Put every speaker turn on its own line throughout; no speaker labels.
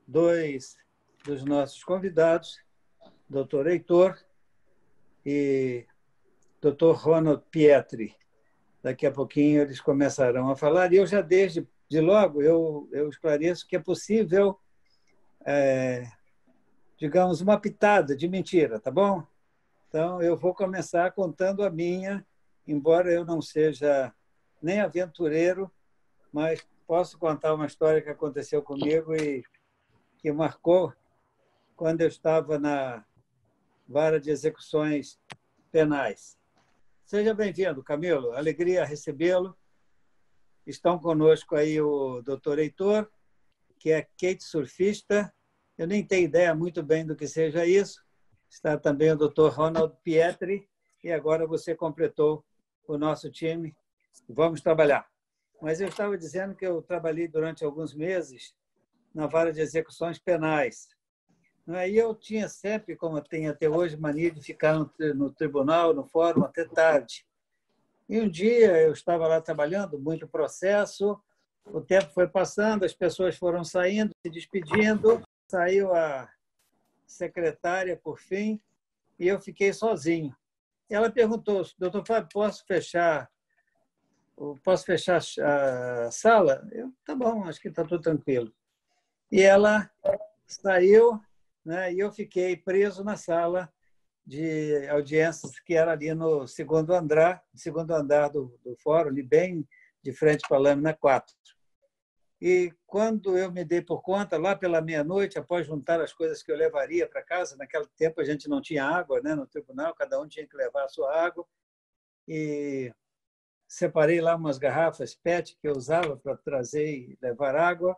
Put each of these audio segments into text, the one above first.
dois dos nossos convidados, Dr. Heitor e Dr. Ronald Pietri. Daqui a pouquinho eles começarão a falar. E eu já, desde logo, eu esclareço que é possível, digamos, uma pitada de mentira, tá bom? Então, eu vou começar contando a minha, embora eu não seja nem aventureiro, mas posso contar uma história que aconteceu comigo e que marcou quando eu estava na vara de execuções penais. Seja bem-vindo, Camilo. Alegria recebê-lo. Estão conosco aí o Dr. Heitor, que é kitesurfista. Eu nem tenho ideia muito bem do que seja isso. Está também o Dr. Ronald Pietri, e agora você completou o nosso time. Vamos trabalhar. Mas eu estava dizendo que eu trabalhei durante alguns meses na vara de execuções penais. E eu tinha sempre, como tenho até hoje, mania de ficar no tribunal, no fórum, até tarde. E um dia eu estava lá trabalhando, muito processo, o tempo foi passando, as pessoas foram saindo, se despedindo, saiu a secretária, por fim, e eu fiquei sozinho. E ela perguntou: doutor Fábio, posso fechar a sala? Eu, tá bom, acho que está tudo tranquilo. E ela saiu, né, e eu fiquei preso na sala de audiências, que era ali no segundo andar do fórum, ali bem de frente para a lâmina 4. E quando eu me dei por conta, lá pela meia-noite, após juntar as coisas que eu levaria para casa, naquele tempo a gente não tinha água, né, no tribunal, cada um tinha que levar a sua água, e separei lá umas garrafas PET que eu usava para trazer e levar água,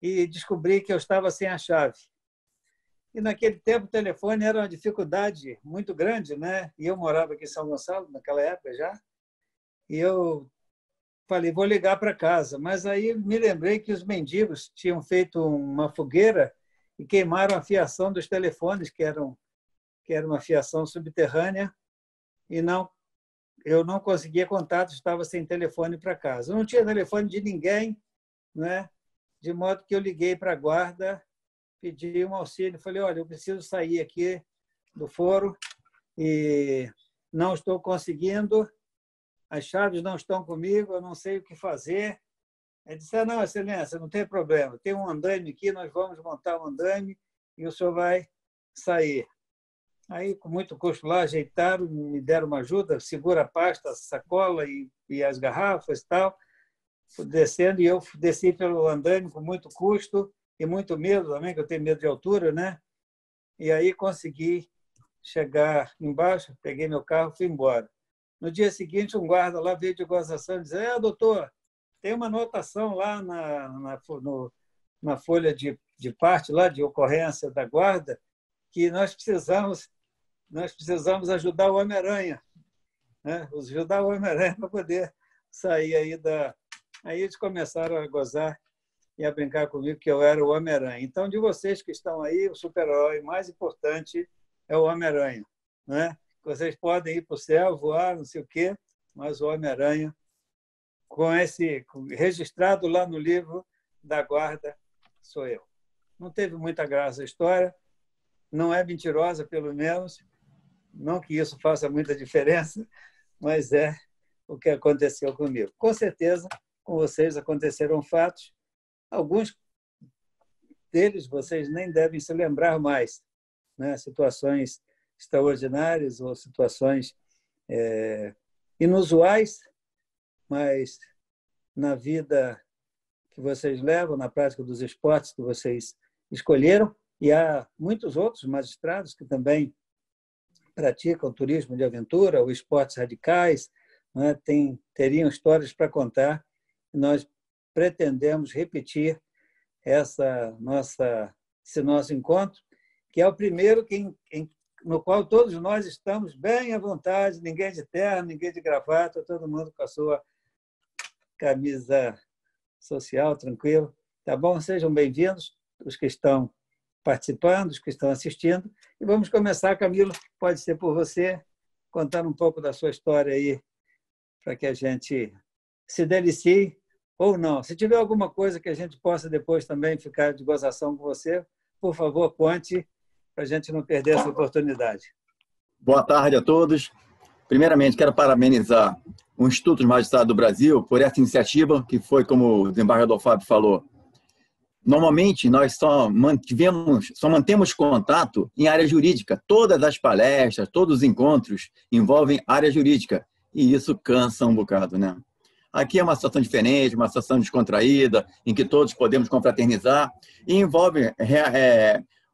e descobri que eu estava sem a chave. E naquele tempo o telefone era uma dificuldade muito grande, né? E eu morava aqui em São Gonçalo, naquela época já, e eu falei, vou ligar para casa. Mas aí me lembrei que os mendigos tinham feito uma fogueira e queimaram a fiação dos telefones, que era uma fiação subterrânea, e eu não conseguia contato, estava sem telefone para casa. Eu não tinha telefone de ninguém, né? De modo que eu liguei para a guarda, pedi um auxílio, falei, olha, eu preciso sair aqui do foro e não estou conseguindo, as chaves não estão comigo, eu não sei o que fazer. Ele disse, não, excelência, não tem problema, tem um andaime aqui, nós vamos montar um andaime e o senhor vai sair. Aí, com muito custo lá, ajeitaram, me deram uma ajuda, segura a pasta, a sacola e as garrafas e tal, descendo, e eu desci pelo andaime com muito custo e muito medo também, que eu tenho medo de altura, né? E aí consegui chegar embaixo, peguei meu carro e fui embora. No dia seguinte, um guarda lá veio de gozação e disse, doutor, tem uma anotação lá na folha de parte, lá de ocorrência da guarda, que nós precisamos ajudar o Homem-Aranha, né? Ajudar o Homem-Aranha para poder sair aí da... Aí eles começaram a gozar e a brincar comigo que eu era o Homem-Aranha. Então, de vocês que estão aí, o super-herói mais importante é o Homem-Aranha, né? Vocês podem ir para o céu, voar, não sei o quê, mas o Homem-Aranha, registrado lá no livro da guarda, sou eu. Não teve muita graça a história, não é mentirosa, pelo menos, não que isso faça muita diferença, mas é o que aconteceu comigo. Com certeza, com vocês aconteceram fatos, alguns deles vocês nem devem se lembrar mais, né? Situações extraordinárias ou situações inusuais, mas na vida que vocês levam, na prática dos esportes que vocês escolheram, e há muitos outros magistrados que também praticam turismo de aventura ou esportes radicais, né? Teriam histórias para contar, e nós pretendemos repetir esse nosso encontro, que é o primeiro no qual todos nós estamos bem à vontade, ninguém de terno, ninguém de gravata, todo mundo com a sua camisa social, tranquilo. Tá bom? Sejam bem-vindos, os que estão participando, os que estão assistindo. E vamos começar, Camilo, pode ser por você, contando um pouco da sua história aí, para que a gente se delicie ou não. Se tiver alguma coisa que a gente possa depois também ficar de gozação com você, por favor, conte para a gente não perder essa oportunidade.
Boa tarde a todos. Primeiramente, quero parabenizar o Instituto dos Magistrados do Brasil por essa iniciativa, que foi, como o desembargador Fábio falou, normalmente nós só mantemos contato em área jurídica. Todas as palestras, todos os encontros envolvem área jurídica, e isso cansa um bocado, né? Aqui é uma situação diferente, uma situação descontraída, em que todos podemos confraternizar, e envolve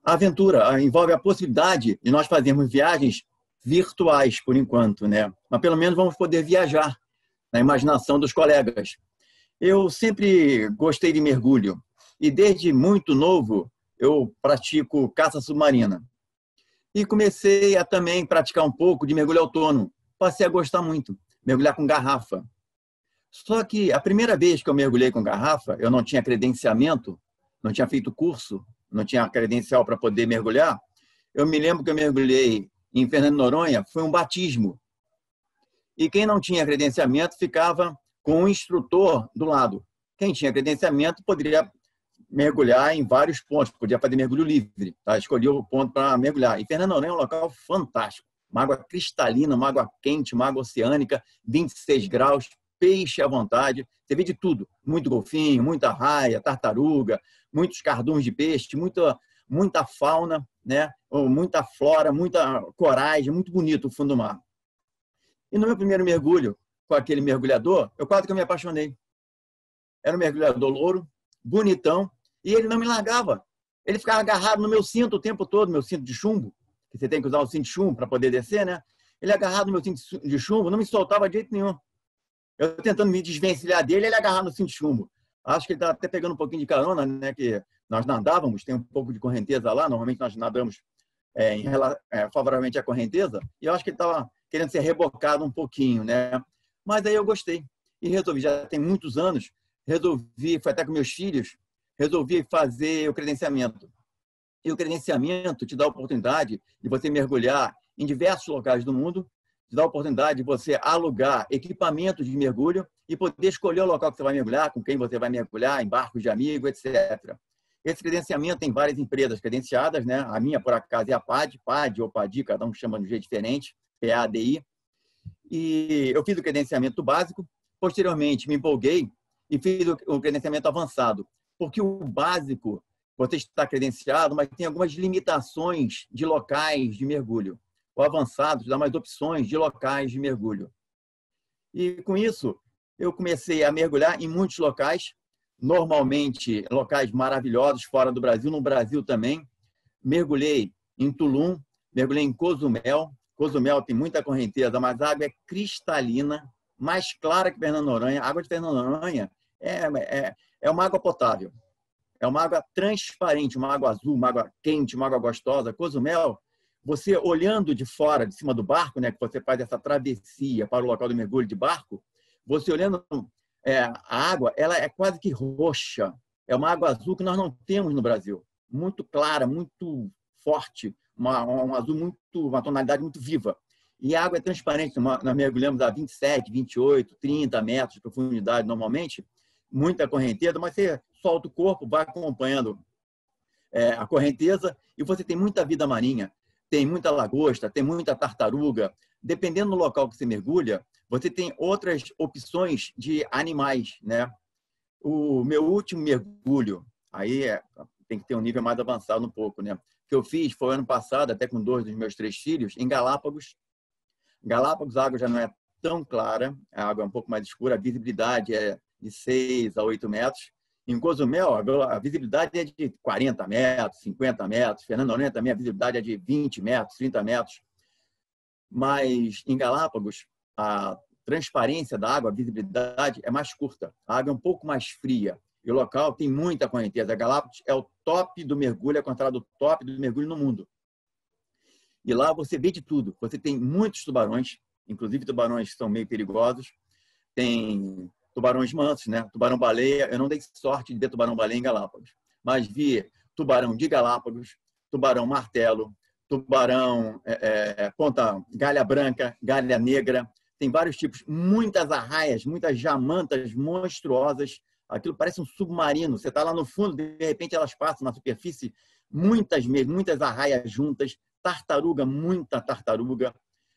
aventura, envolve a possibilidade de nós fazermos viagens virtuais, por enquanto, né? Mas pelo menos vamos poder viajar na imaginação dos colegas. Eu sempre gostei de mergulho e desde muito novo eu pratico caça submarina. E comecei a também praticar um pouco de mergulho autônomo. Passei a gostar muito, mergulhar com garrafa. Só que a primeira vez que eu mergulhei com garrafa, eu não tinha credenciamento, não tinha feito curso, não tinha credencial para poder mergulhar. Eu me lembro que eu mergulhei em Fernando de Noronha, foi um batismo. E quem não tinha credenciamento ficava com um instrutor do lado. Quem tinha credenciamento poderia mergulhar em vários pontos, podia fazer mergulho livre, tá? Escolhia o ponto para mergulhar. E Fernando de Noronha é um local fantástico. Uma água cristalina, uma água quente, uma água oceânica, 26 graus, peixe à vontade. Você vê de tudo. Muito golfinho, muita raia, tartaruga, muitos carduns de peixe, muita fauna, né? Muita flora, muita coragem, muito bonito o fundo do mar. E no meu primeiro mergulho com aquele mergulhador, eu quase que me apaixonei. Era um mergulhador louro, bonitão, e ele não me largava. Ele ficava agarrado no meu cinto o tempo todo, meu cinto de chumbo, que você tem que usar o cinto de chumbo para poder descer, né? Ele agarrado no meu cinto de chumbo, não me soltava de jeito nenhum. Eu tentando me desvencilhar dele, ele agarrado no cinto de chumbo. Acho que ele estava até pegando um pouquinho de carona, né? Que nós nadávamos, tem um pouco de correnteza lá, normalmente nós nadamos favoravelmente à correnteza, e eu acho que ele estava querendo ser rebocado um pouquinho, né? Mas aí eu gostei e resolvi, já tem muitos anos, foi até com meus filhos, resolvi fazer o credenciamento. E o credenciamento te dá a oportunidade de você mergulhar em diversos locais do mundo, te dá a oportunidade de você alugar equipamentos de mergulho e poder escolher o local que você vai mergulhar, com quem você vai mergulhar, em barcos de amigo, etc. Esse credenciamento tem várias empresas credenciadas, né? A minha, por acaso, é a PAD ou PADI, cada um chama de um jeito diferente, PADI. E eu fiz o credenciamento básico, posteriormente me empolguei e fiz o credenciamento avançado, porque o básico, você está credenciado, mas tem algumas limitações de locais de mergulho. O avançado te dá mais opções de locais de mergulho. E com isso, eu comecei a mergulhar em muitos locais, normalmente locais maravilhosos fora do Brasil, no Brasil também. Mergulhei em Tulum, mergulhei em Cozumel. Cozumel tem muita correnteza, mas a água é cristalina, mais clara que Fernando de Noronha. A água de Fernando de Noronha é uma água potável. É uma água transparente, uma água azul, uma água quente, uma água gostosa. Cozumel, você olhando de fora, de cima do barco, né, que você faz essa travessia para o local do mergulho de barco, você olhando a água, ela é quase que roxa. É uma água azul que nós não temos no Brasil. Muito clara, muito forte, um azul uma tonalidade muito viva. E a água é transparente. Nós mergulhamos a 27, 28, 30 metros de profundidade normalmente, muita correnteza, mas você solta o corpo, vai acompanhando a correnteza e você tem muita vida marinha. Tem muita lagosta, tem muita tartaruga. Dependendo do local que você mergulha, você tem outras opções de animais, né? O meu último mergulho, aí tem que ter um nível mais avançado um pouco, né? Que eu fiz foi ano passado, até com 2 dos meus 3 filhos, em Galápagos. Galápagos, a água já não é tão clara, a água é um pouco mais escura, a visibilidade é de 6 a 8 metros. Em Cozumel, a visibilidade é de 40 metros, 50 metros. Fernando de Noronha também, a visibilidade é de 20 metros, 30 metros. Mas em Galápagos, a transparência da água, a visibilidade é mais curta. A água é um pouco mais fria. E o local tem muita correnteza. Galápagos é o top do mergulho, é considerado o top do mergulho no mundo. E lá você vê de tudo. Você tem muitos tubarões, inclusive tubarões que são meio perigosos. Tem tubarões mansos, né? Tubarão-baleia. Eu não dei sorte de ver tubarão-baleia em Galápagos, mas vi tubarão de Galápagos, tubarão-martelo, tubarão ponta galha branca, galha negra. Tem vários tipos, muitas arraias, muitas jamantas monstruosas. Aquilo parece um submarino. Você está lá no fundo, de repente elas passam na superfície, muitas arraias juntas, tartaruga, muita tartaruga,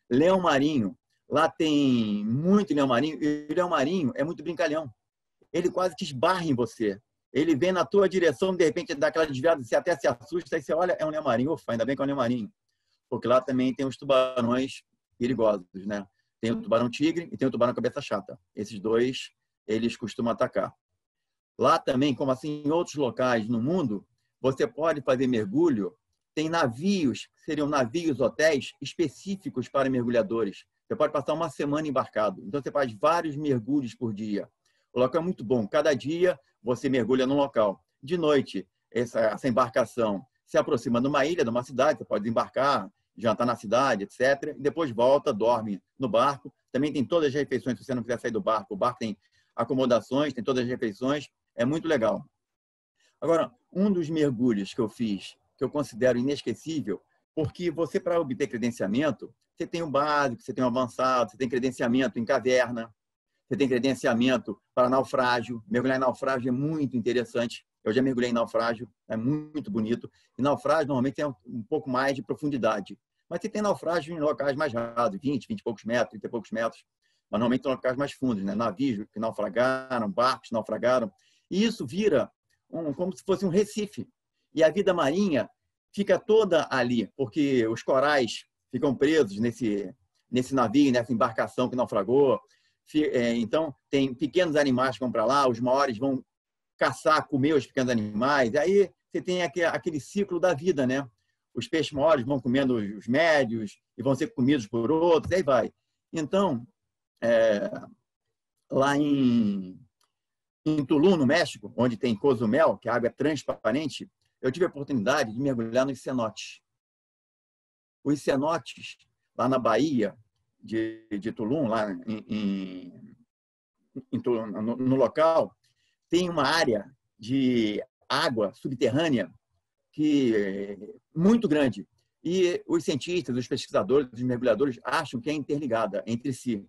leão marinho. Lá tem muito leão marinho, e o leão marinho é muito brincalhão. Ele quase te esbarra em você. Ele vem na tua direção, de repente dá aquela desviada, você até se assusta, aí você olha, é um leão marinho. Ufa, ainda bem que é um leão marinho. Porque lá também tem os tubarões perigosos, né? Tem o tubarão tigre e tem o tubarão cabeça chata. Esses dois, eles costumam atacar. Lá também, como assim em outros locais no mundo, você pode fazer mergulho. Tem navios, que seriam navios hotéis específicos para mergulhadores. Você pode passar uma semana embarcado. Então, você faz vários mergulhos por dia. O local é muito bom. Cada dia, você mergulha num local. De noite, essa embarcação se aproxima de uma ilha, de uma cidade. Você pode desembarcar, jantar na cidade, etc. E depois volta, dorme no barco. Também tem todas as refeições, se você não quiser sair do barco. O barco tem acomodações, tem todas as refeições. É muito legal. Agora, um dos mergulhos que eu fiz, que eu considero inesquecível, porque você, para obter credenciamento, você tem o básico, você tem o avançado, você tem credenciamento em caverna, você tem credenciamento para naufrágio. Mergulhar em naufrágio é muito interessante. Eu já mergulhei em naufrágio, é muito bonito. E naufrágio, normalmente, tem um pouco mais de profundidade. Mas você tem naufrágio em locais mais rasos, 20 e poucos metros, 30 e poucos metros. Mas, normalmente, são locais mais fundos, né? Navios que naufragaram, barcos que naufragaram. E isso vira como se fosse um recife. E a vida marinha fica toda ali, porque os corais ficam presos nesse navio, nessa embarcação que naufragou. Então, tem pequenos animais que vão para lá, os maiores vão caçar, comer os pequenos animais. Aí você tem aquele ciclo da vida, né? Os peixes maiores vão comendo os médios e vão ser comidos por outros, aí vai. Então, lá em Tulum, no México, onde tem Cozumel, que a água é transparente, eu tive a oportunidade de mergulhar nos cenotes. Os cenotes, lá na Baía de Tulum, lá Tulum, no local, tem uma área de água subterrânea que é muito grande. E os cientistas, os pesquisadores, os mergulhadores acham que é interligada entre si.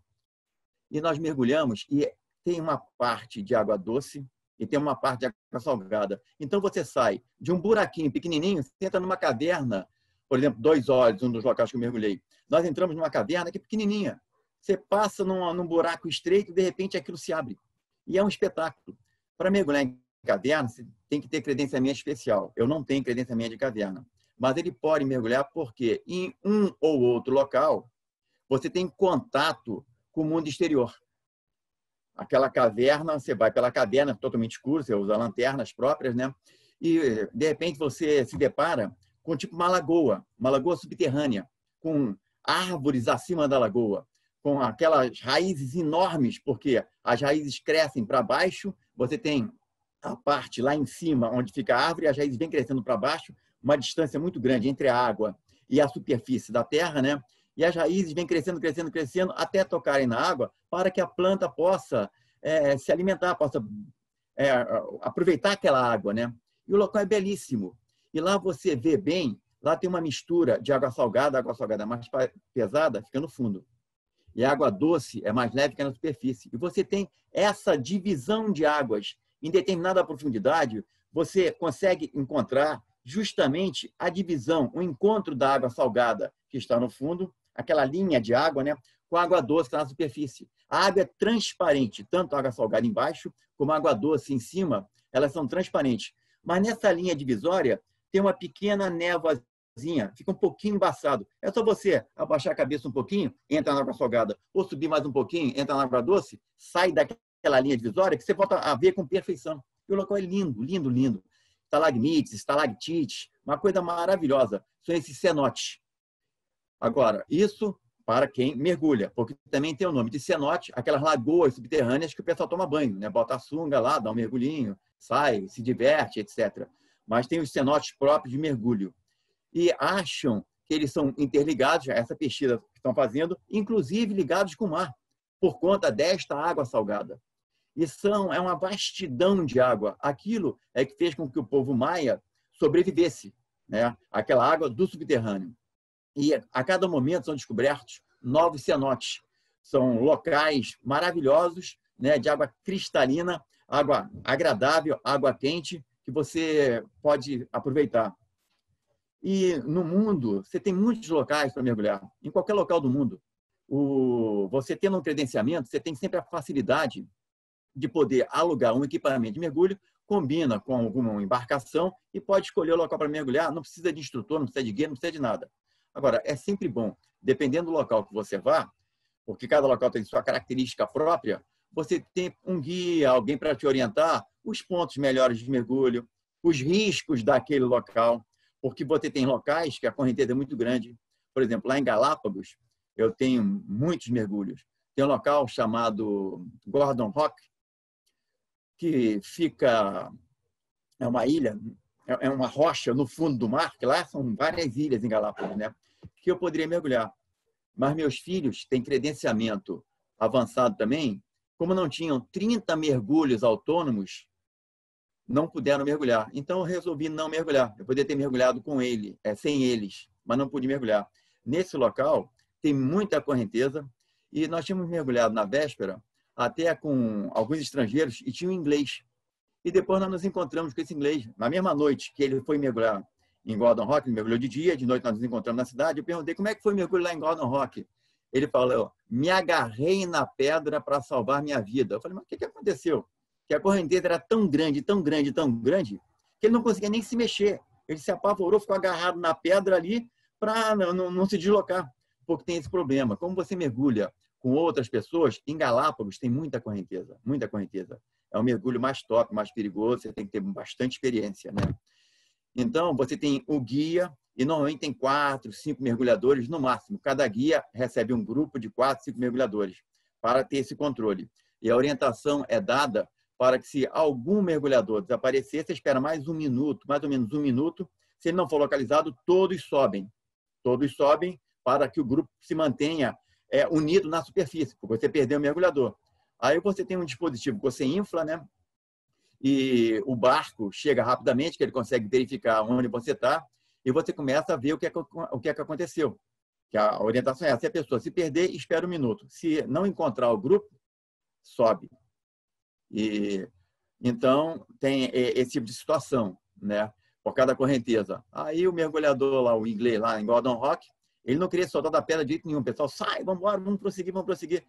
E nós mergulhamos e tem uma parte de água doce e tem uma parte de água salgada. Então, você sai de um buraquinho pequenininho, você entra numa caverna, por exemplo, 2 Olhos, um dos locais que eu mergulhei. Nós entramos numa caverna que é pequenininha. Você passa num buraco estreito e, de repente, aquilo se abre. E é um espetáculo. Para mergulhar em caverna, você tem que ter credenciamento especial. Eu não tenho credenciamento de caverna. Mas ele pode mergulhar porque, em um ou outro local, você tem contato com o mundo exterior. Aquela caverna, você vai pela caverna totalmente escura, você usa lanternas próprias, né? E, de repente, você se depara com tipo uma lagoa subterrânea, com árvores acima da lagoa, com aquelas raízes enormes, porque as raízes crescem para baixo, você tem a parte lá em cima, onde fica a árvore, e as raízes vêm crescendo para baixo, uma distância muito grande entre a água e a superfície da terra, né? E as raízes vêm crescendo, crescendo, crescendo, até tocarem na água, para que a planta possa se alimentar, possa aproveitar aquela água, né? E o local é belíssimo. E lá você vê bem, lá tem uma mistura de água salgada mais pesada, fica no fundo. E a água doce é mais leve que na superfície. E você tem essa divisão de águas em determinada profundidade, você consegue encontrar justamente a divisão, o encontro da água salgada que está no fundo, aquela linha de água, né, com a água doce que está na superfície. A água é transparente, tanto a água salgada embaixo como a água doce em cima, elas são transparentes. Mas nessa linha divisória tem uma pequena névoazinha, fica um pouquinho embaçado. É só você abaixar a cabeça um pouquinho, entra na água salgada, ou subir mais um pouquinho, entra na água doce, sai daquela linha divisória que você volta a ver com perfeição. E o local é lindo, lindo, lindo. Estalagmites, estalactites, uma coisa maravilhosa. São esses cenotes. Agora, isso para quem mergulha, porque também tem o nome de cenote, aquelas lagoas subterrâneas que o pessoal toma banho, né? Bota a sunga lá, dá um mergulhinho, sai, se diverte, etc. Mas tem os cenotes próprios de mergulho. E acham que eles são interligados a essa pesquisa que estão fazendo, inclusive ligados com o mar, por conta desta água salgada. E é uma vastidão de água. Aquilo é que fez com que o povo maia sobrevivesse, né? Aquela água do subterrâneo. E a cada momento são descobertos novos cenotes. São locais maravilhosos, né, de água cristalina. água agradável, água quente, que você pode aproveitar. E no mundo, você tem muitos locais para mergulhar, em qualquer local do mundo. Você tendo um credenciamento, você tem sempre a facilidade de poder alugar um equipamento de mergulho, combina com alguma embarcação e pode escolher o local para mergulhar, não precisa de instrutor, não precisa de guia, não precisa de nada. Agora, é sempre bom, dependendo do local que você vá, porque cada local tem sua característica própria, você tem um guia, alguém para te orientar os pontos melhores de mergulho, os riscos daquele local, porque você tem locais que a correnteza é muito grande. Por exemplo, lá em Galápagos, eu tenho muitos mergulhos. Tem um local chamado Gordon Rock, que fica... É uma ilha, é uma rocha no fundo do mar, que lá são várias ilhas em Galápagos, né? Que eu poderia mergulhar. Mas meus filhos têm credenciamento avançado também, como não tinham 30 mergulhos autônomos, não puderam mergulhar. Então, eu resolvi não mergulhar. Eu poderia ter mergulhado com ele, sem eles, mas não pude mergulhar. Nesse local, tem muita correnteza e nós tínhamos mergulhado na véspera até com alguns estrangeiros e tinha um inglês. E depois nós nos encontramos com esse inglês. Na mesma noite que ele foi mergulhar em Gordon Rock, ele mergulhou de dia, de noite nós nos encontramos na cidade. Eu perguntei como é que foi o mergulho lá em Gordon Rock. Ele falou, me agarrei na pedra para salvar minha vida. Eu falei, mas o que aconteceu? Que a correnteza era tão grande, tão grande, tão grande, que ele não conseguia nem se mexer. Ele se apavorou, ficou agarrado na pedra ali para não se deslocar, porque tem esse problema. Como você mergulha com outras pessoas, em Galápagos tem muita correnteza, muita correnteza. É o mergulho mais top, mais perigoso, você tem que ter bastante experiência, né? Então, você tem o guia, e normalmente tem 4, 5 mergulhadores no máximo. Cada guia recebe um grupo de 4, 5 mergulhadores para ter esse controle. E a orientação é dada para que, se algum mergulhador desaparecer, você espera mais um minuto, mais ou menos um minuto. Se ele não for localizado, todos sobem. Todos sobem para que o grupo se mantenha unido na superfície, porque você perdeu o mergulhador. Aí você tem um dispositivo que você infla, né? E o barco chega rapidamente, que ele consegue verificar onde você está, e você começa a ver o que é que aconteceu. Que a orientação é: se a pessoa se perder, espera um minuto. Se não encontrar o grupo, sobe. E então tem esse tipo de situação, né? Por causa da correnteza. Aí o mergulhador lá, o inglês lá em Gordon Rock, ele não queria soltar da pedra de jeito nenhum. O pessoal, sai, vamos embora, vamos prosseguir, vamos prosseguir.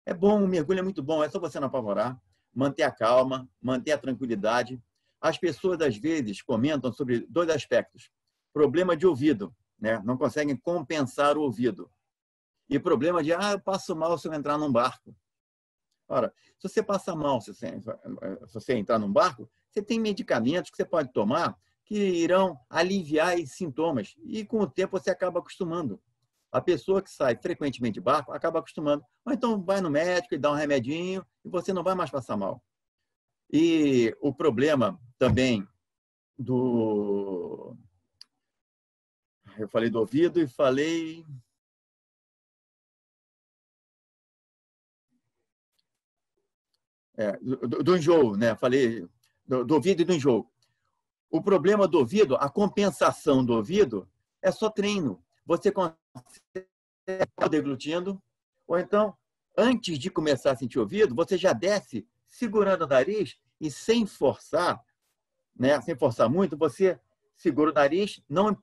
É bom, o mergulho é muito bom, é só você não apavorar, manter a calma, manter a tranquilidade. As pessoas, às vezes, comentam sobre 2 aspectos. Problema de ouvido, né? Não conseguem compensar o ouvido. E problema de, eu passo mal se eu entrar num barco. Ora, se você passa mal se você entrar num barco, você tem medicamentos que você pode tomar que irão aliviar esses sintomas. E, com o tempo, você acaba acostumando. A pessoa que sai frequentemente de barco acaba acostumando. Ou então vai no médico e dá um remedinho e você não vai mais passar mal. E o problema também do... Eu falei do ouvido e falei... do enjoo, né? Falei do ouvido e do enjoo. O problema do ouvido, a compensação do ouvido, é só treino. Você consegue deglutindo, ou então, antes de começar a sentir ouvido, você já desce segurando o nariz e sem forçar, né? Sem forçar muito, você segura o nariz, não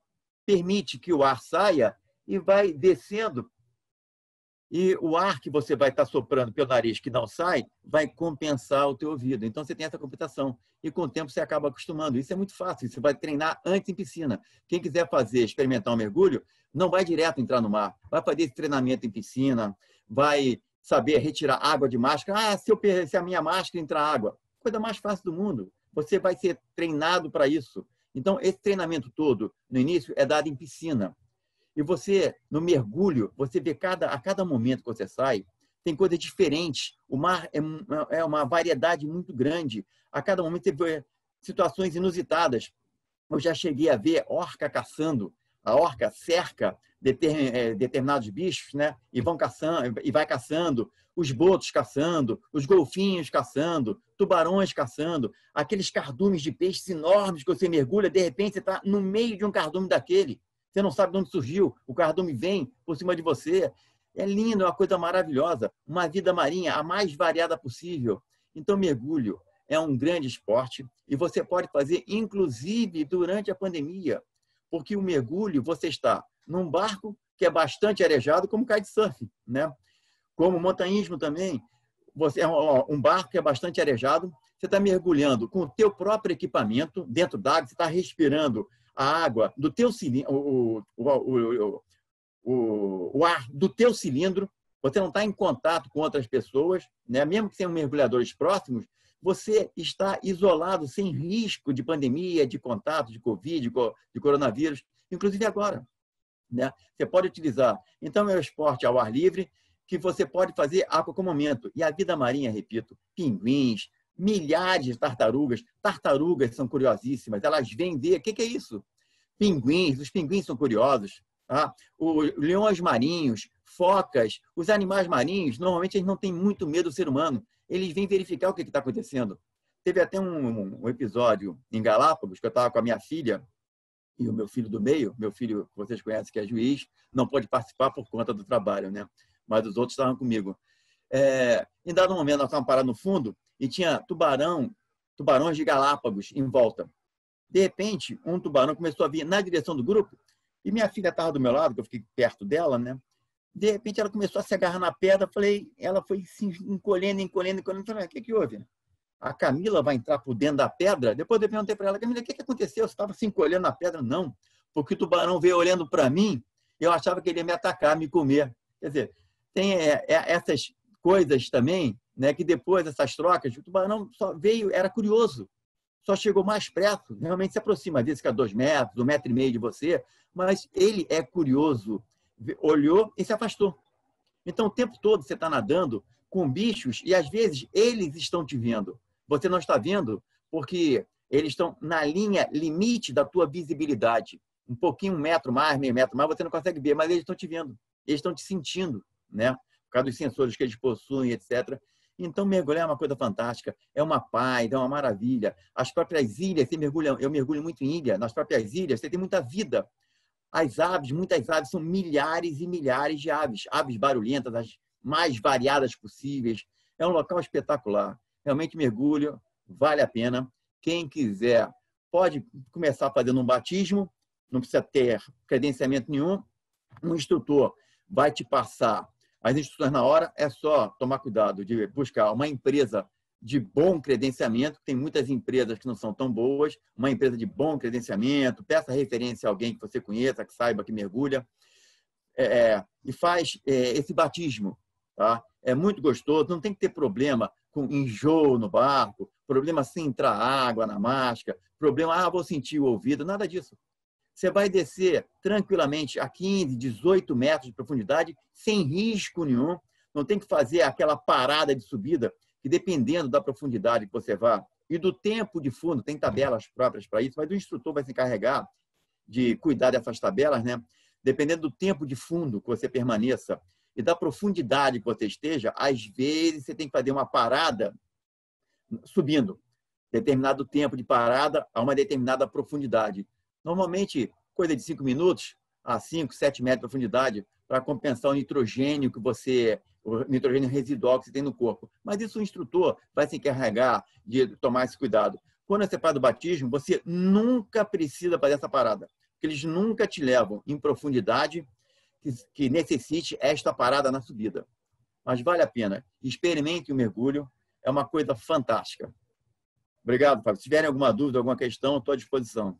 permite que o ar saia e vai descendo. E o ar que você vai estar soprando pelo nariz que não sai, vai compensar o teu ouvido. Então, você tem essa compensação. E, com o tempo, você acaba acostumando. Isso é muito fácil. Você vai treinar antes em piscina. Quem quiser experimentar um mergulho, não vai direto entrar no mar. Vai fazer esse treinamento em piscina, vai saber retirar água de máscara. Se a minha máscara entrar água. Coisa mais fácil do mundo. Você vai ser treinado para isso. Então, esse treinamento todo, no início, é dado em piscina. E você, no mergulho, você vê a cada momento que você sai, tem coisas diferentes. O mar é uma variedade muito grande. A cada momento você vê situações inusitadas. Eu já cheguei a ver orca caçando. A orca cerca determinados bichos, né? E vai caçando. Os botos caçando, os golfinhos caçando, tubarões caçando, aqueles cardumes de peixes enormes que você mergulha, de repente você está no meio de um cardume daquele. Você não sabe de onde surgiu, o cardume vem por cima de você. É lindo, é uma coisa maravilhosa. Uma vida marinha a mais variada possível. Então, mergulho é um grande esporte e você pode fazer, inclusive, durante a pandemia, porque o mergulho, você está num barco que é bastante arejado, como kitesurf, né? Como montanhismo também, você é um barco que é bastante arejado, você está mergulhando com o teu próprio equipamento dentro d'água, você está respirando a água do teu cilindro, o ar do teu cilindro, você não está em contato com outras pessoas, né? Mesmo que sejam mergulhadores próximos, você está isolado, sem risco de pandemia, de contato, de Covid, de coronavírus, inclusive agora, né? Você pode utilizar. Então, é um esporte ao ar livre que você pode fazer a qualquer momento. E a vida marinha, repito, pinguins, milhares de tartarugas. Tartarugas são curiosíssimas, elas vêm ver. O que é isso? Pinguins, os pinguins são curiosos. Tá? Os leões marinhos, focas, os animais marinhos, normalmente eles não têm muito medo do ser humano. Eles vêm verificar o que está acontecendo. Teve até um episódio em Galápagos, que eu estava com a minha filha e o meu filho do meio, meu filho, que vocês conhecem, que é juiz, não pôde participar por conta do trabalho, né? Mas os outros estavam comigo. Em dado momento, nós estávamos parados no fundo e tinha tubarões de Galápagos em volta. De repente, um tubarão começou a vir na direção do grupo e minha filha estava do meu lado, que eu fiquei perto dela, né? De repente, ela começou a se agarrar na pedra. Ela foi se encolhendo. Falei, o que houve? A Camila vai entrar por dentro da pedra? Depois eu perguntei para ela, Camila, o que aconteceu? Você estava se encolhendo na pedra? Não, porque o tubarão veio olhando para mim, eu achava que ele ia me atacar, me comer. Quer dizer, tem essas coisas também, né, que depois dessas trocas, o tubarão só veio, era curioso, só chegou mais perto, realmente se aproxima, às vezes fica 2 metros, 1,5 metro de você, mas ele é curioso, olhou e se afastou. Então, o tempo todo você está nadando com bichos e, às vezes, eles estão te vendo. Você não está vendo porque eles estão na linha limite da tua visibilidade. Um pouquinho, 1 metro mais, meio metro mais, você não consegue ver, mas eles estão te vendo. Eles estão te sentindo, né? Por causa dos sensores que eles possuem, etc. Então, mergulhar é uma coisa fantástica. É uma paz, é uma maravilha. As próprias ilhas, eu mergulho muito em ilha, nas próprias ilhas, você tem muita vida. As aves, muitas aves, são milhares e milhares de aves. Aves barulhentas, as mais variadas possíveis. É um local espetacular. Realmente mergulho, vale a pena. Quem quiser pode começar fazendo um batismo, não precisa ter credenciamento nenhum. Um instrutor vai te passar as instruções na hora, é só tomar cuidado de buscar uma empresa de bom credenciamento, tem muitas empresas que não são tão boas, uma empresa de bom credenciamento, peça referência a alguém que você conheça, que saiba que mergulha, e faz esse batismo. Tá? É muito gostoso, não tem que ter problema com enjoo no barco, problema sem entrar água na máscara, problema, vou sentir o ouvido, nada disso. Você vai descer tranquilamente a 15, 18 metros de profundidade, sem risco nenhum, não tem que fazer aquela parada de subida, que dependendo da profundidade que você vá e do tempo de fundo, tem tabelas próprias para isso, mas o instrutor vai se encarregar de cuidar dessas tabelas, né? Dependendo do tempo de fundo que você permaneça e da profundidade que você esteja, às vezes você tem que fazer uma parada subindo, determinado tempo de parada a uma determinada profundidade. Normalmente, coisa de 5 minutos a 5, 7 metros de profundidade para compensar o nitrogênio o nitrogênio residual que você tem no corpo. Mas isso o instrutor vai se encarregar de tomar esse cuidado. Quando você faz o batismo, você nunca precisa fazer essa parada, porque eles nunca te levam em profundidade que necessite esta parada na subida. Mas vale a pena. Experimente o mergulho, é uma coisa fantástica. Obrigado, Fábio. Se tiverem alguma dúvida, alguma questão, estou à disposição.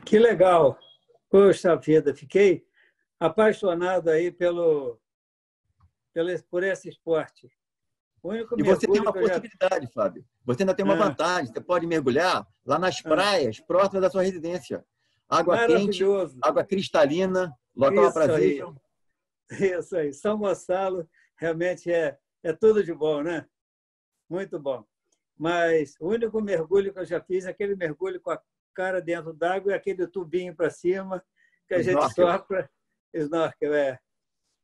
Que legal. Poxa vida, fiquei apaixonado aí por esse esporte. O único
e você tem uma
mergulho que eu já...
possibilidade, Fábio. Você ainda tem uma vantagem. Você pode mergulhar lá nas praias, próximas da sua residência. Água quente,
Maravilhoso.
água cristalina, local
Isso
aprazível.
Isso aí. São Gonçalo realmente é tudo de bom, né? Muito bom. Mas o único mergulho que eu já fiz é aquele mergulho com a cara dentro d'água e aquele tubinho para cima que a gente sopra. Snorkel,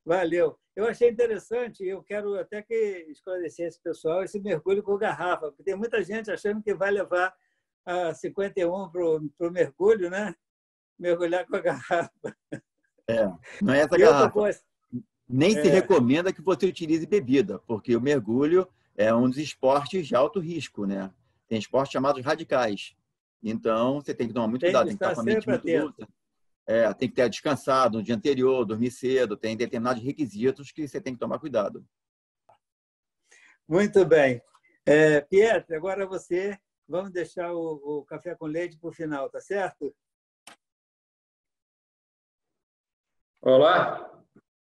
Valeu. Eu achei interessante, eu quero até que esclarecer esse pessoal, esse mergulho com garrafa, porque tem muita gente achando que vai levar a 51 para o mergulho, né? Mergulhar com a garrafa.
Não é essa garrafa. Nem se recomenda que você utilize bebida, porque o mergulho é um dos esportes de alto risco, né? Tem esportes chamados radicais. Então, você tem que tomar muito cuidado, tem que estar com a mente muito lúcida. Tem que ter descansado no dia anterior, dormir cedo, tem determinados requisitos que você tem que tomar cuidado.
Muito bem. Pietro, agora você, vamos deixar o café com leite para o final, tá certo?
Olá.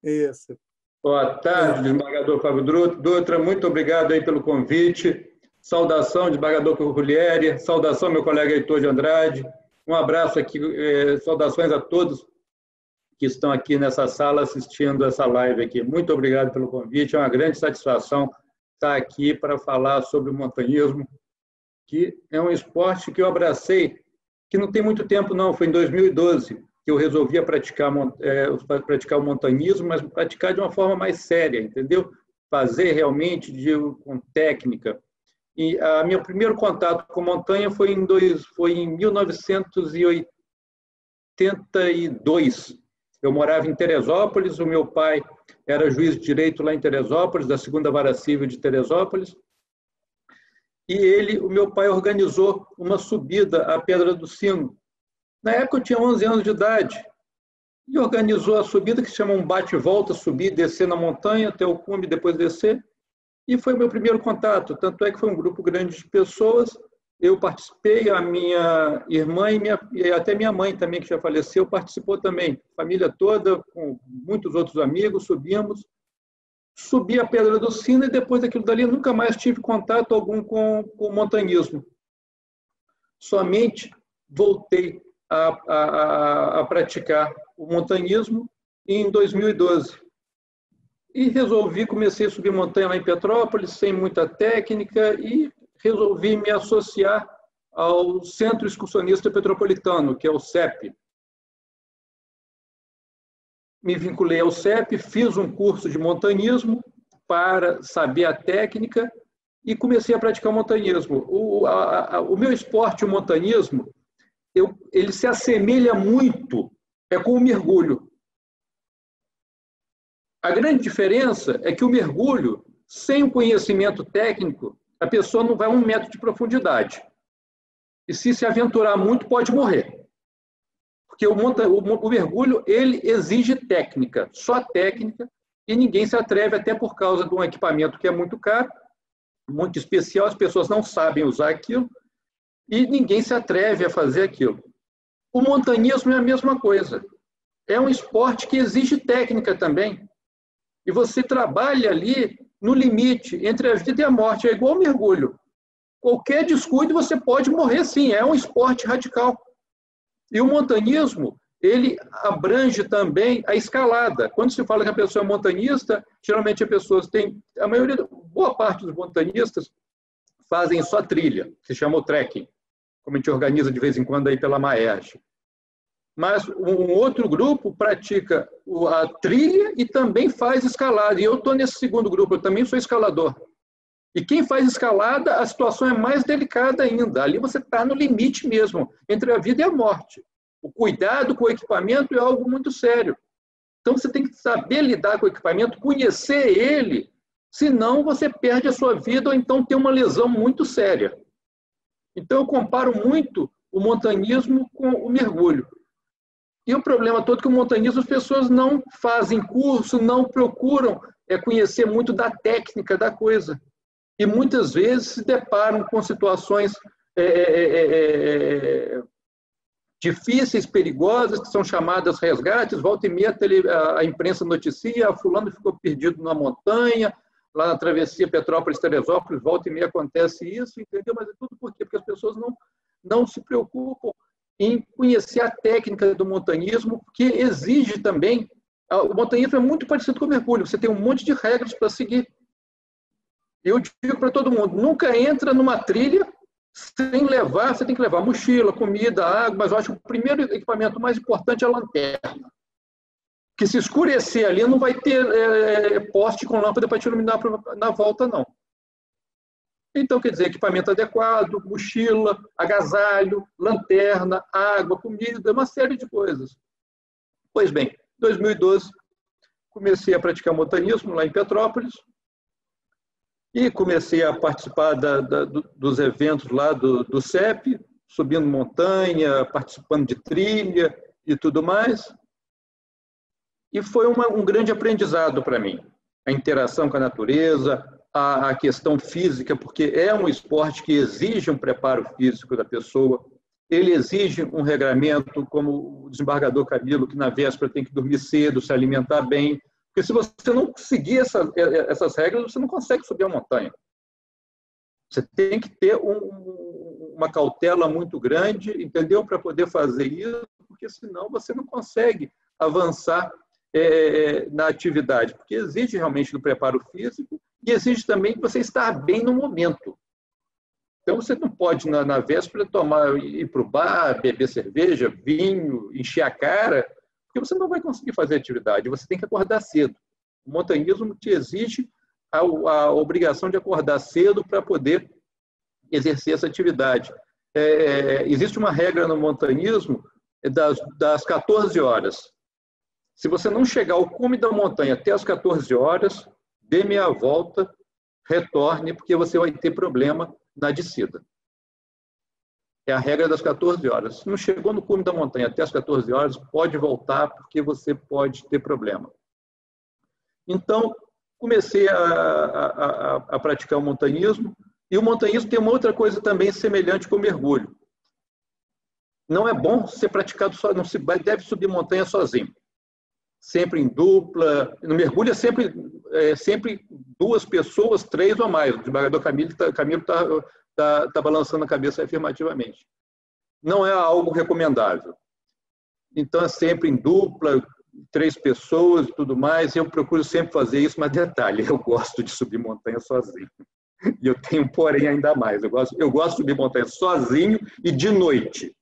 Isso.
Boa tarde, desembargador Fábio Dutra. Muito obrigado aí pelo convite. Saudação, desembargador Currulieri. Saudação, meu colega Heitor de Andrade. Um abraço aqui, saudações a todos que estão aqui nessa sala assistindo essa live aqui. Muito obrigado pelo convite. É uma grande satisfação estar aqui para falar sobre o montanhismo, que é um esporte que eu abracei, que não tem muito tempo não, foi em 2012 que eu resolvi praticar o montanhismo, mas praticar de uma forma mais séria, entendeu? Fazer realmente com técnica. E meu primeiro contato com montanha foi em 1982. Eu morava em Teresópolis, o meu pai era juiz de direito lá em Teresópolis, da segunda Vara Civil de Teresópolis, e o meu pai organizou uma subida à Pedra do Sino. Na época eu tinha 11 anos de idade, e organizou a subida, que se chama um bate-volta, subir e descer na montanha, até o cume, depois descer, e foi o meu primeiro contato, tanto é que foi um grupo grande de pessoas, eu participei, a minha irmã e até minha mãe também, que já faleceu, participou também, família toda, com muitos outros amigos, subi a Pedra do Sino e depois daquilo dali nunca mais tive contato algum com o montanhismo. Somente voltei a praticar o montanhismo em 2012. E comecei a subir montanha lá em Petrópolis, sem muita técnica, e resolvi me associar ao Centro Excursionista Petropolitano, que é o CEP. Me vinculei ao CEP, fiz um curso de montanhismo para saber a técnica e comecei a praticar o montanhismo. O meu esporte, o montanhismo, ele se assemelha muito com o mergulho. A grande diferença é que o mergulho, sem o conhecimento técnico, a pessoa não vai a 1 metro de profundidade. E se aventurar muito, pode morrer. Porque o mergulho, ele exige técnica, só técnica, e ninguém se atreve, até por causa de um equipamento que é muito caro, muito especial, as pessoas não sabem usar aquilo, e ninguém se atreve a fazer aquilo. O montanhismo é a mesma coisa. É um esporte que exige técnica também. E você trabalha ali no limite entre a vida e a morte. É igual ao mergulho. Qualquer descuido você pode morrer, sim. É um esporte radical. E o montanhismo, ele abrange também a escalada. Quando se fala que a pessoa é montanhista, geralmente as pessoas têm... boa parte dos montanhistas fazem só trilha, que se chama o trekking, como a gente organiza de vez em quando aí pela Maerj. Mas um outro grupo pratica a trilha e também faz escalada. E eu estou nesse segundo grupo, eu também sou escalador. E quem faz escalada, a situação é mais delicada ainda. Ali você está no limite mesmo, entre a vida e a morte. O cuidado com o equipamento é algo muito sério. Então você tem que saber lidar com o equipamento, conhecer ele, senão você perde a sua vida ou então tem uma lesão muito séria. Então eu comparo muito o montanhismo com o mergulho. E o problema todo é que o montanhismo as pessoas não fazem curso, não procuram conhecer muito da técnica da coisa. E muitas vezes se deparam com situações difíceis, perigosas, que são chamadas resgates. Volta e meia a imprensa noticia, fulano ficou perdido na montanha, lá na travessia Petrópolis-Teresópolis, volta e meia acontece isso, entendeu? Mas é tudo por quê? Porque as pessoas não se preocupam em conhecer a técnica do montanhismo, que exige também... O montanhismo é muito parecido com o mergulho, você tem um monte de regras para seguir. Eu digo para todo mundo, nunca entra numa trilha sem levar, você tem que levar mochila, comida, água, mas eu acho que o primeiro equipamento mais importante é a lanterna. Que se escurecer ali, não vai ter poste com lâmpada para te iluminar na volta, não. Então, quer dizer, equipamento adequado, mochila, agasalho, lanterna, água, comida, uma série de coisas. Pois bem, em 2012, comecei a praticar montanhismo lá em Petrópolis e comecei a participar dos eventos lá do CEP, subindo montanha, participando de trilha e tudo mais. E foi um grande aprendizado para mim. A interação com a natureza, a questão física, porque é um esporte que exige um preparo físico da pessoa, ele exige um regramento, como o desembargador Camilo, que na véspera tem que dormir cedo, se alimentar bem, porque se você não seguir essas regras, você não consegue subir a montanha. Você tem que ter uma cautela muito grande, entendeu? Para poder fazer isso, porque senão você não consegue avançar na atividade, porque exige realmente do preparo físico e exige também que você estar bem no momento. Então, você não pode, na véspera, ir para o bar, beber cerveja, vinho, encher a cara, porque você não vai conseguir fazer atividade, você tem que acordar cedo. O montanhismo te exige a obrigação de acordar cedo para poder exercer essa atividade. Existe uma regra no montanhismo das 14 horas. Se você não chegar ao cume da montanha até as 14 horas, dê meia volta, retorne, porque você vai ter problema na descida. É a regra das 14 horas. Se não chegou no cume da montanha até as 14 horas, pode voltar, porque você pode ter problema. Então, comecei a praticar o montanhismo, e o montanhismo tem uma outra coisa também semelhante com o mergulho. Não é bom ser praticado só, não se deve subir montanha sozinho. Sempre em dupla. No mergulho é sempre 2 pessoas, 3 ou mais. O desembargador Camilo está balançando a cabeça afirmativamente. Não é algo recomendável. Então, é sempre em dupla, 3 pessoas e tudo mais. Eu procuro sempre fazer isso, mas detalhe, eu gosto de subir montanha sozinho. E eu tenho um porém ainda mais. Eu gosto de subir montanha sozinho e de noite.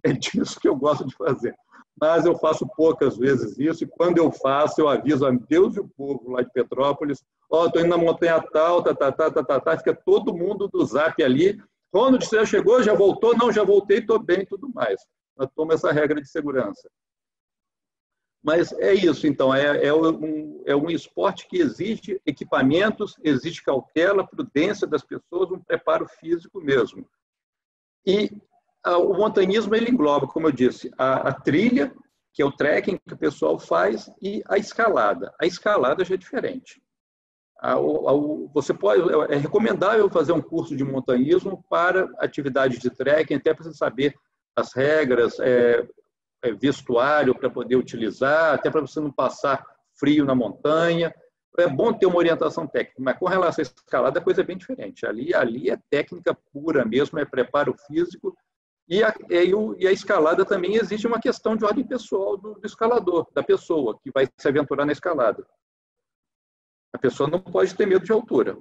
É disso que eu gosto de fazer. Mas eu faço poucas vezes isso, e quando eu faço, eu aviso a Deus e o povo lá de Petrópolis, estou indo na montanha tal, fica todo mundo do zap ali. Quando você já chegou, já voltou? Não, já voltei, estou bem e tudo mais. Eu tomo essa regra de segurança. Mas é isso, então, é um esporte que exige equipamentos, exige cautela, prudência das pessoas, um preparo físico mesmo. E o montanhismo, ele engloba, como eu disse, a trilha, que é o trekking que o pessoal faz, e a escalada. A escalada já é diferente. É recomendável fazer um curso de montanhismo para atividades de trekking, até para você saber as regras, vestuário para poder utilizar, até para você não passar frio na montanha. É bom ter uma orientação técnica, mas com relação à escalada, a coisa é bem diferente. Ali é técnica pura mesmo, é preparo físico. E a escalada também existe uma questão de ordem pessoal do escalador, da pessoa que vai se aventurar na escalada. A pessoa não pode ter medo de altura.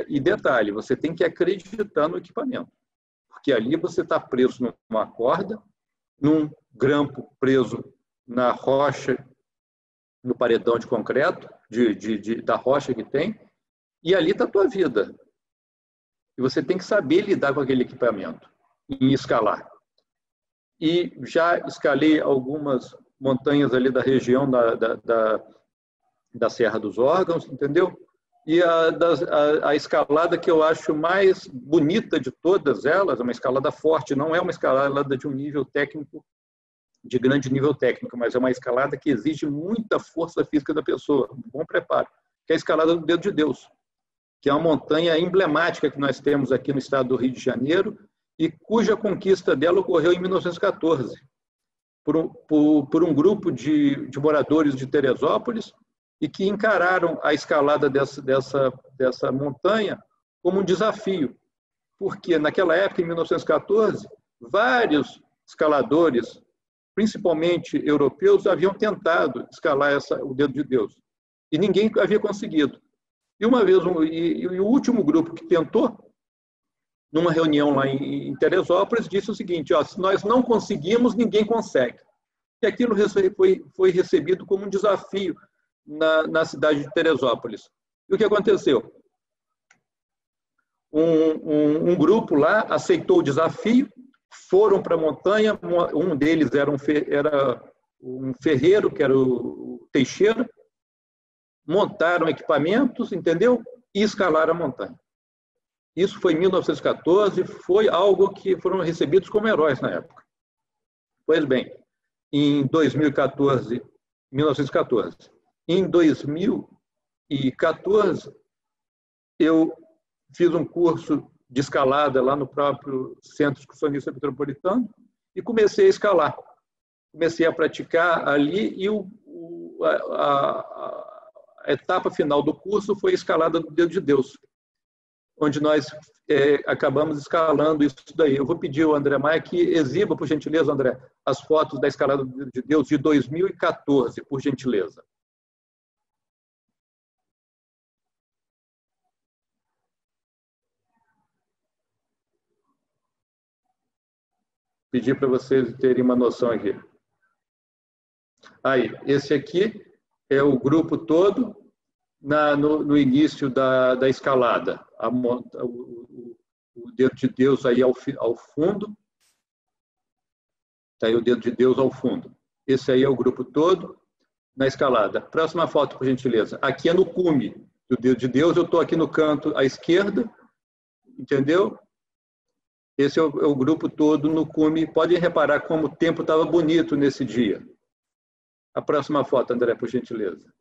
E detalhe, você tem que acreditar no equipamento. Porque ali você está preso numa corda, num grampo preso na rocha, no paredão de concreto, da rocha que tem, e ali está a tua vida. E você tem que saber lidar com aquele equipamento e escalar. E já escalei algumas montanhas ali da região da Serra dos Órgãos, entendeu? E a escalada que eu acho mais bonita de todas elas, é uma escalada forte, não é uma escalada de um nível técnico, de grande nível técnico, mas é uma escalada que exige muita força física da pessoa, um bom preparo, que é a escalada do Dedo de Deus, que é uma montanha emblemática que nós temos aqui no estado do Rio de Janeiro, e cuja conquista dela ocorreu em 1914, por um grupo de moradores de Teresópolis, e que encararam a escalada dessa montanha como um desafio, porque naquela época, em 1914, vários escaladores, principalmente europeus, haviam tentado escalar o Dedo de Deus, e ninguém havia conseguido. E uma vez, o último grupo que tentou, numa reunião lá em Teresópolis, disse o seguinte: se nós não conseguimos, ninguém consegue. E aquilo foi recebido como um desafio na cidade de Teresópolis. E o que aconteceu? Um grupo lá aceitou o desafio, foram para a montanha, um deles era um ferreiro, que era o Teixeira, montaram equipamentos, entendeu? E escalaram a montanha. Isso foi em 1914, foi algo que foram recebidos como heróis na época. Pois bem, em 1914, em 2014, eu fiz um curso de escalada lá no próprio Centro Excursionista Metropolitano e comecei a escalar. Comecei a praticar ali e a etapa final do curso foi a escalada do Dedo de Deus, onde nós acabamos escalando isso daí. Eu vou pedir ao André Maia que exiba, por gentileza, André, as fotos da escalada do Dedo de Deus de 2014, por gentileza. Pedir para vocês terem uma noção aqui. Aí, esse aqui é o grupo todo no início da escalada. O Dedo de Deus aí ao fundo. Está aí o Dedo de Deus ao fundo. Esse aí é o grupo todo na escalada. Próxima foto, por gentileza. Aqui é no cume do Dedo de Deus. Eu estou aqui no canto à esquerda. Entendeu? Esse é o grupo todo no cume. Podem reparar como o tempo estava bonito nesse dia. A próxima foto, André, por gentileza.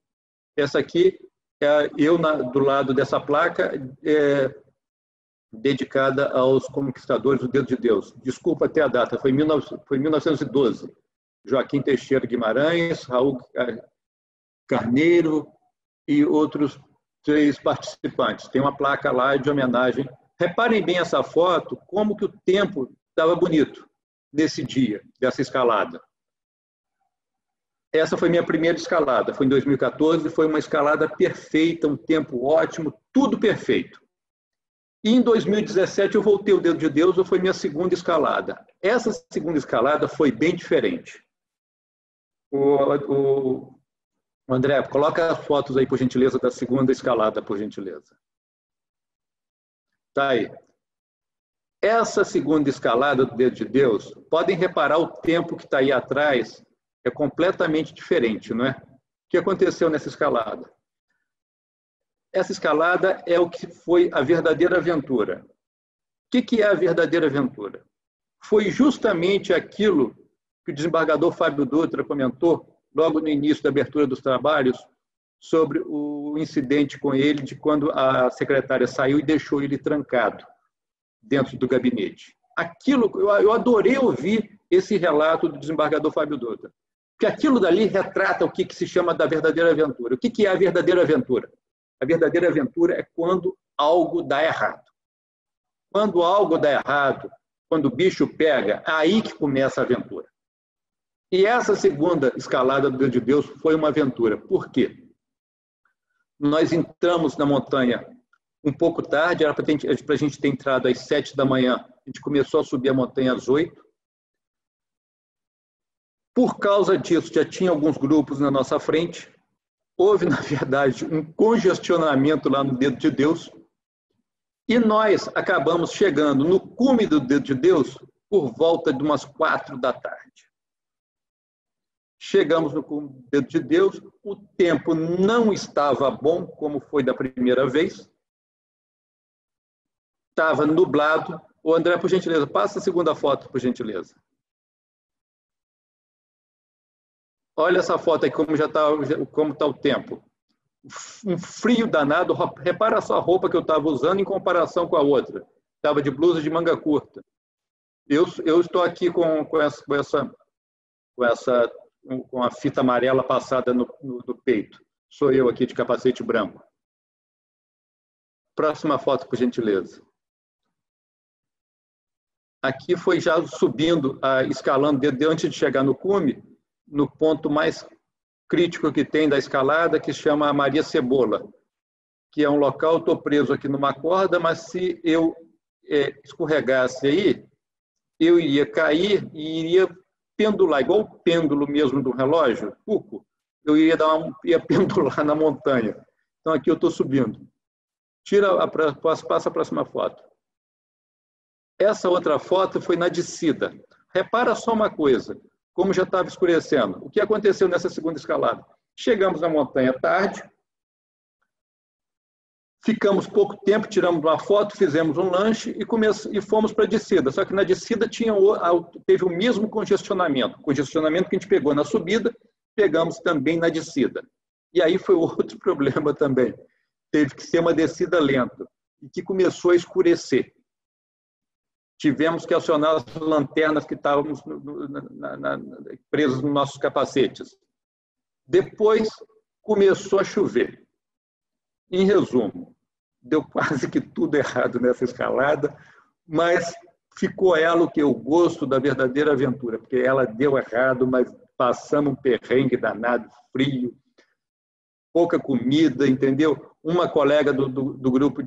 Essa aqui é eu do lado dessa placa, dedicada aos conquistadores do Dedo de Deus. Desculpa até a data, foi 1912. Joaquim Teixeira Guimarães, Raul Carneiro e outros 3 participantes. Tem uma placa lá de homenagem. Reparem bem essa foto, como que o tempo estava bonito nesse dia, dessa escalada. Essa foi minha primeira escalada, foi em 2014, foi uma escalada perfeita, um tempo ótimo, tudo perfeito. E em 2017 eu voltei ao Dedo de Deus, foi minha segunda escalada. Essa segunda escalada foi bem diferente. O André, coloca as fotos aí, por gentileza, da segunda escalada, por gentileza. Tá aí. Essa segunda escalada do Dedo de Deus, podem reparar o tempo que está aí atrás, é completamente diferente, não é? O que aconteceu nessa escalada? Essa escalada é o que foi a verdadeira aventura. O que é a verdadeira aventura? Foi justamente aquilo que o desembargador Fábio Dutra comentou logo no início da abertura dos trabalhos sobre o incidente com ele de quando a secretária saiu e deixou ele trancado dentro do gabinete. Aquilo, eu adorei ouvir esse relato do desembargador Fábio Dutra, porque aquilo dali retrata o que se chama da verdadeira aventura. O que é a verdadeira aventura? A verdadeira aventura é quando algo dá errado. Quando algo dá errado, quando o bicho pega, é aí que começa a aventura. E essa segunda escalada do Dedo de Deus foi uma aventura. Por quê? Nós entramos na montanha um pouco tarde, era para a gente ter entrado às 7 da manhã. A gente começou a subir a montanha às 8. Por causa disso, já tinha alguns grupos na nossa frente. Houve, na verdade, um congestionamento lá no Dedo de Deus. E nós acabamos chegando no cume do Dedo de Deus por volta de umas 4 da tarde. Chegamos no cume do Dedo de Deus, o tempo não estava bom, como foi da primeira vez. Estava nublado. Ô, André, por gentileza, passa a segunda foto, por gentileza. Olha essa foto aí, como está o tempo. Um frio danado. Repara só a roupa que eu estava usando em comparação com a outra. Estava de blusa de manga curta. Eu estou aqui com a fita amarela passada no peito. Sou eu aqui de capacete branco. Próxima foto, por gentileza. Aqui foi já subindo, escalando, antes de chegar no cume, no ponto mais crítico que tem da escalada, que se chama Maria Cebola, que é um local, estou preso aqui numa corda, mas se eu escorregasse aí, eu iria cair e iria pendular, igual o pêndulo mesmo do relógio, cuco, eu ia pendular na montanha. Então aqui eu estou subindo. Passa a próxima foto. Essa outra foto foi na descida. Repara só uma coisa, como já estava escurecendo. O que aconteceu nessa segunda escalada? Chegamos na montanha tarde, Ficamos pouco tempo, tiramos uma foto, fizemos um lanche e fomos para a descida. Só que na descida teve o mesmo congestionamento. Congestionamento que a gente pegou na subida, pegamos também na descida. E aí foi outro problema também. Teve que ser uma descida lenta e que começou a escurecer. Tivemos que acionar as lanternas que estávamos presas nos nossos capacetes. Depois começou a chover. Em resumo, deu quase que tudo errado nessa escalada, mas ficou ela o que? O gosto da verdadeira aventura, porque ela deu errado, mas passamos um perrengue danado, frio, pouca comida, entendeu? Uma colega do grupo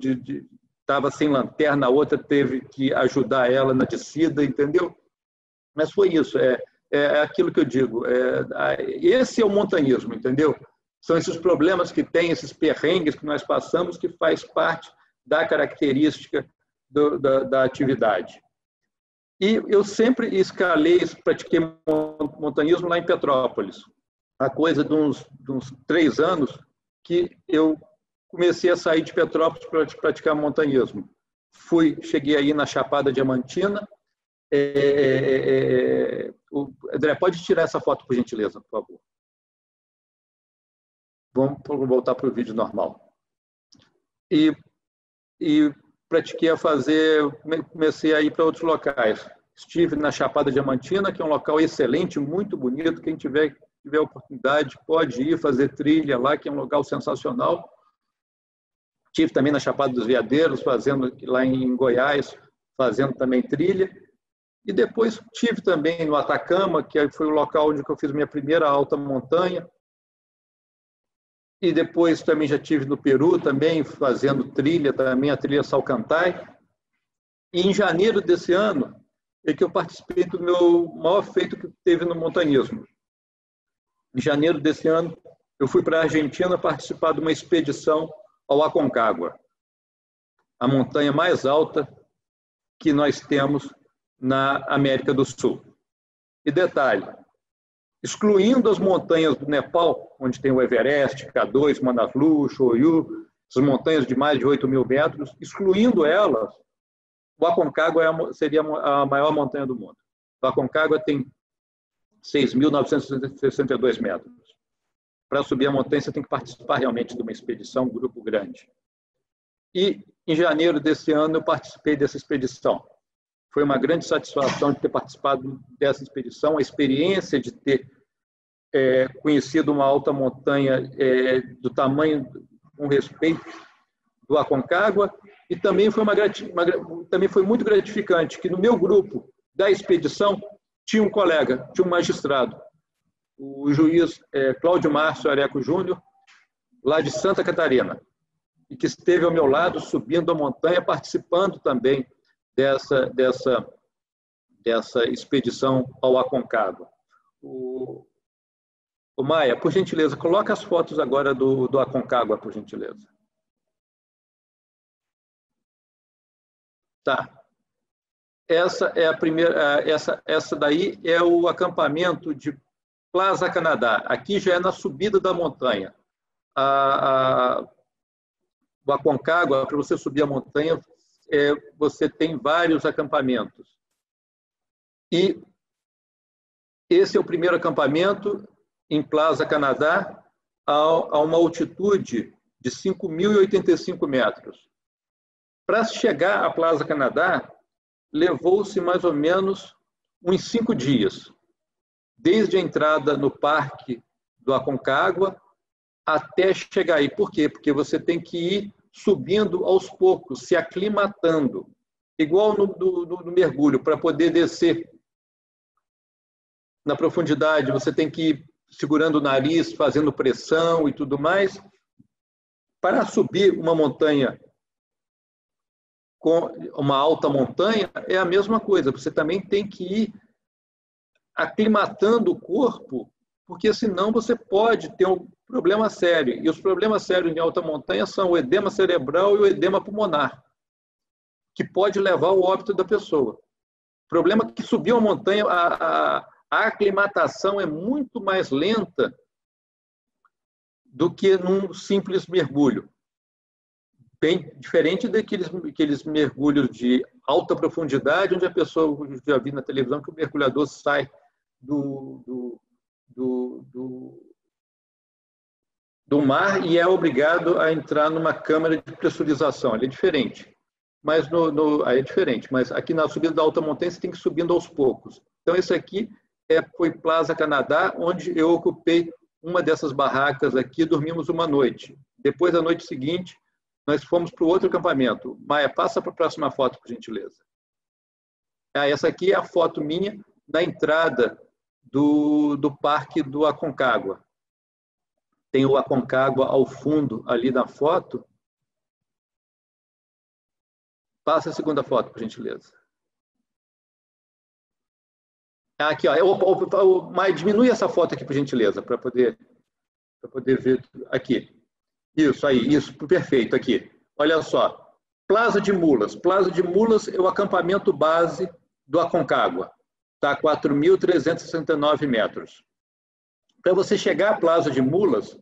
estava sem lanterna, a outra teve que ajudar ela na descida, entendeu? Mas foi isso, é aquilo que eu digo, esse é o montanhismo, entendeu? São esses problemas que tem, esses perrengues que nós passamos, que faz parte da característica da atividade. E eu sempre escalei, pratiquei montanhismo lá em Petrópolis. Há coisa de uns 3 anos que eu comecei a sair de Petrópolis para praticar montanhismo. Cheguei aí na Chapada Diamantina. André, pode tirar essa foto, por gentileza, por favor. Vamos voltar para o vídeo normal. E pratiquei comecei a ir para outros locais. Estive na Chapada Diamantina, que é um local excelente, muito bonito. Quem tiver oportunidade pode ir fazer trilha lá, que é um local sensacional. Estive também na Chapada dos Veadeiros, fazendo lá em Goiás, fazendo também trilha. E depois estive também no Atacama, que foi o local onde eu fiz minha primeira alta montanha. E depois também já estive no Peru, também fazendo trilha, também a trilha Salcantay. E em janeiro desse ano é que eu participei do meu maior feito que teve no montanhismo. Em janeiro desse ano, eu fui para a Argentina participar de uma expedição ao Aconcagua, a montanha mais alta que nós temos na América do Sul. E detalhe, excluindo as montanhas do Nepal, onde tem o Everest, K2, Manaslu, Shoyu, essas montanhas de mais de 8.000 metros, excluindo elas, o Aconcagua seria a maior montanha do mundo. O Aconcagua tem 6.962 metros. Para subir a montanha, você tem que participar realmente de uma expedição, um grupo grande. E, em janeiro desse ano, eu participei dessa expedição. Foi uma grande satisfação de ter participado dessa expedição, a experiência de ter conhecido uma alta montanha do tamanho, com respeito, do Aconcagua, e também foi muito gratificante que no meu grupo da expedição tinha um colega, tinha um magistrado, o juiz Cláudio Márcio Areco Júnior, lá de Santa Catarina, e que esteve ao meu lado subindo a montanha, participando também dessa expedição ao Aconcagua. O Maia, por gentileza, coloca as fotos agora do Aconcagua, por gentileza. Tá. Essa é a primeira. Essa daí é o acampamento de Plaza Canadá. Aqui já é na subida da montanha. O Aconcagua, para você subir a montanha, você tem vários acampamentos. E esse é o primeiro acampamento em Plaza Canadá, a uma altitude de 5.085 metros. Para chegar à Plaza Canadá, levou-se mais ou menos uns 5 dias, desde a entrada no parque do Aconcagua até chegar aí. Por quê? Porque você tem que ir subindo aos poucos, se aclimatando, igual no mergulho. Para poder descer na profundidade, você tem que ir segurando o nariz, fazendo pressão e tudo mais. Para subir uma montanha, com uma alta montanha, é a mesma coisa. Você também tem que ir aclimatando o corpo, porque senão você pode ter um problema sério. E os problemas sérios em alta montanha são o edema cerebral e o edema pulmonar, que pode levar ao óbito da pessoa. O problema é que subir uma montanha, a aclimatação é muito mais lenta do que num simples mergulho. bem diferente daqueles mergulhos de alta profundidade, onde a pessoa, já vi na televisão, que o mergulhador sai do mar e é obrigado a entrar numa câmara de pressurização. Ele é diferente. Mas aí é diferente. Mas aqui na subida da alta montanha você tem que ir subindo aos poucos. Então, esse aqui foi Plaza Canadá, onde eu ocupei uma dessas barracas aqui, dormimos uma noite. Depois, da noite seguinte, nós fomos para o outro acampamento. Maia, passa para a próxima foto, por gentileza. Essa aqui é a foto minha na entrada do Parque do Aconcagua. Tem o Aconcagua ao fundo ali na foto. Passa a segunda foto, por gentileza. Aqui, ó. Maia, diminui essa foto aqui, por gentileza, para poder ver aqui. Isso aí, isso, perfeito, aqui. Olha só, Plaza de Mulas. Plaza de Mulas é o acampamento base do Aconcagua. Está a 4.369 metros. Para você chegar à Plaza de Mulas,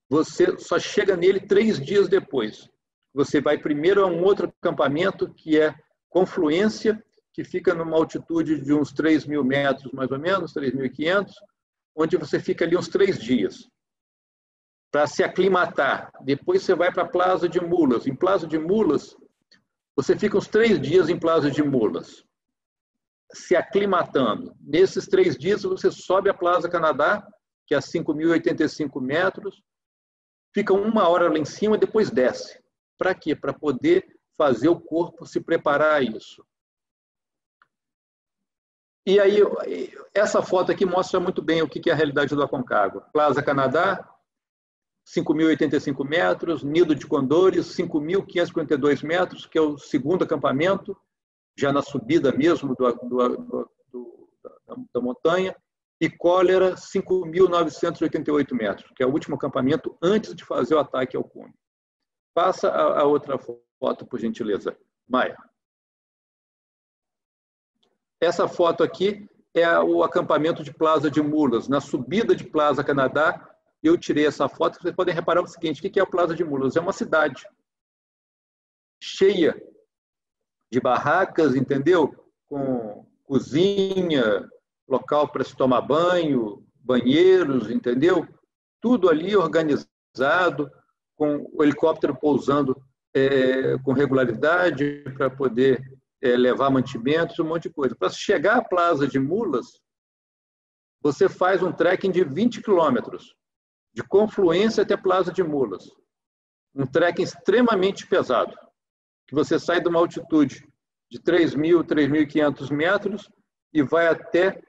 você só chega nele 3 dias depois. Você vai primeiro a um outro acampamento, que é Confluência, que fica numa altitude de uns 3.000 metros, mais ou menos, 3.500, onde você fica ali uns 3 dias. Para se aclimatar. Depois você vai para a Plaza de Mulas. Em Plaza de Mulas, você fica uns 3 dias em Plaza de Mulas, se aclimatando. Nesses 3 dias, você sobe a Plaza Canadá, que é a 5.085 metros, fica 1 hora lá em cima e depois desce. Para quê? Para poder fazer o corpo se preparar a isso. E aí, essa foto aqui mostra muito bem o que é a realidade do Aconcagua. Plaza Canadá, 5.085 metros, Nido de Condores, 5.552 metros, que é o segundo acampamento, já na subida mesmo da montanha, e Cólera, 5.988 metros, que é o último acampamento antes de fazer o ataque ao cume. Passa a outra foto, por gentileza, Maia. Essa foto aqui é o acampamento de Plaza de Mulas. Na subida de Plaza Canadá, eu tirei essa foto. Vocês podem reparar o seguinte: o que é a Plaza de Mulas? É uma cidade cheia de barracas, entendeu? Com cozinha, local para se tomar banho, banheiros, entendeu? Tudo ali organizado, com o helicóptero pousando com regularidade para poder levar mantimentos, um monte de coisa. Para chegar à Plaza de Mulas, você faz um trekking de 20 quilômetros, de Confluência até a Plaza de Mulas. Um trekking extremamente pesado, que você sai de uma altitude de 3.000, 3.500 metros e vai até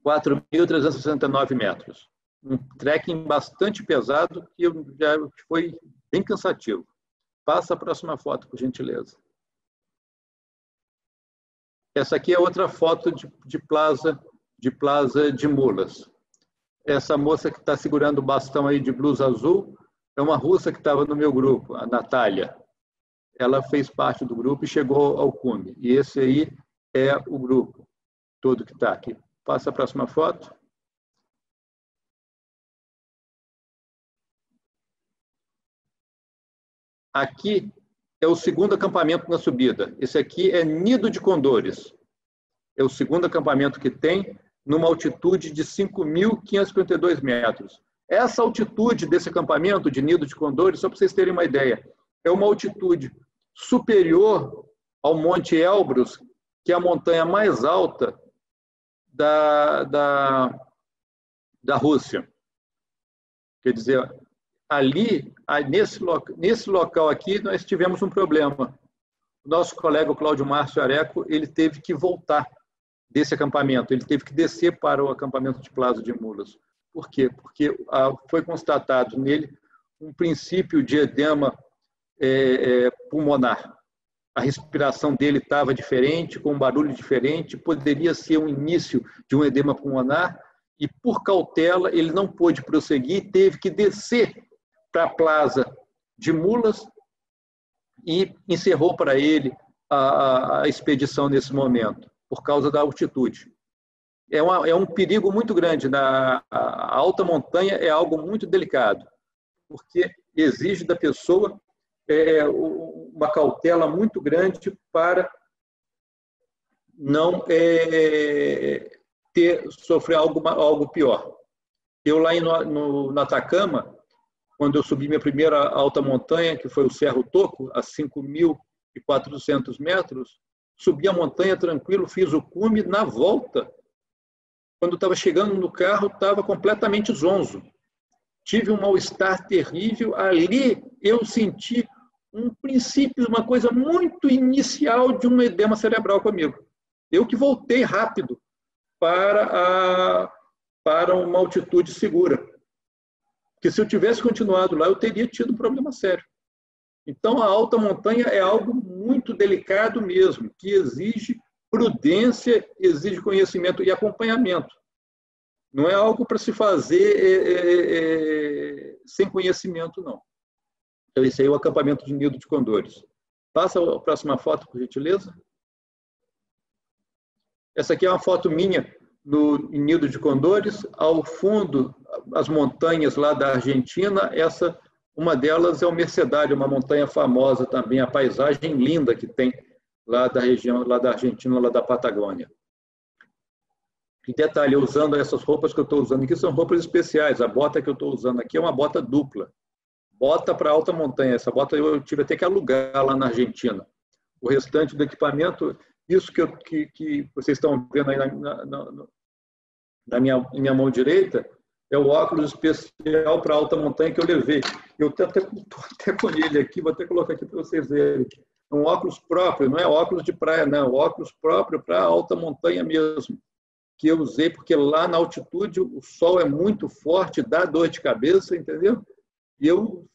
4.369 metros. Um trekking bastante pesado que já foi bem cansativo. Passa a próxima foto, por gentileza. Essa aqui é outra foto de Plaza de Mulas. Essa moça que está segurando o bastão aí de blusa azul é uma russa que estava no meu grupo, a Natália. Ela fez parte do grupo e chegou ao cume. E esse aí é o grupo todo que está aqui. Passa a próxima foto. Aqui é o segundo acampamento na subida. Esse aqui é Nido de Condores. É o segundo acampamento que tem, numa altitude de 5.552 metros. Essa altitude desse acampamento de Nido de Condores, só para vocês terem uma ideia, é uma altitude superior ao Monte Elbrus, que é a montanha mais alta da Rússia. Quer dizer, ali, nesse local aqui, nós tivemos um problema. O nosso colega, o Cláudio Márcio Areco, ele teve que voltar desse acampamento, ele teve que descer para o acampamento de Plaza de Mulas. Por quê? Porque foi constatado nele um princípio de edema pulmonar. A respiração dele estava diferente, com um barulho diferente, poderia ser um início de um edema pulmonar, e por cautela ele não pôde prosseguir, teve que descer para a Plaza de Mulas e encerrou para ele a expedição nesse momento, por causa da altitude. É um perigo muito grande. A alta montanha é algo muito delicado, porque exige da pessoa uma cautela muito grande para não sofrer algo pior. Eu lá no Atacama, quando eu subi minha primeira alta montanha, que foi o Cerro Toco, a 5.400 metros, subi a montanha tranquilo, fiz o cume. Na volta, quando estava chegando no carro, estava completamente zonzo. Tive um mal-estar terrível. Ali eu senti um princípio, uma coisa muito inicial de um edema cerebral comigo. Eu que voltei rápido para uma altitude segura. Porque se eu tivesse continuado lá, eu teria tido um problema sério. Então, a alta montanha é algo muito delicado mesmo, que exige prudência, exige conhecimento e acompanhamento. Não é algo para se fazer sem conhecimento, não. Então, esse aí é o acampamento de Nido de Condores. Passa a próxima foto, por gentileza. Essa aqui é uma foto minha em Nido de Condores. Ao fundo, as montanhas lá da Argentina. Uma delas é o Mercedário, uma montanha famosa também, a paisagem linda que tem lá da região, lá da Argentina, lá da Patagônia. E detalhe, usando essas roupas que eu estou usando aqui, são roupas especiais. A bota que eu estou usando aqui é uma bota dupla. Bota para alta montanha. Essa bota eu tive até que alugar lá na Argentina. O restante do equipamento, isso que vocês estão vendo aí na minha mão direita, é o óculos especial para alta montanha que eu levei. Eu estou até com ele aqui, vou até colocar aqui para vocês verem. É um óculos próprio, não é óculos de praia, não. Óculos próprio para alta montanha mesmo. Que eu usei porque lá na altitude o sol é muito forte, dá dor de cabeça, entendeu? E eu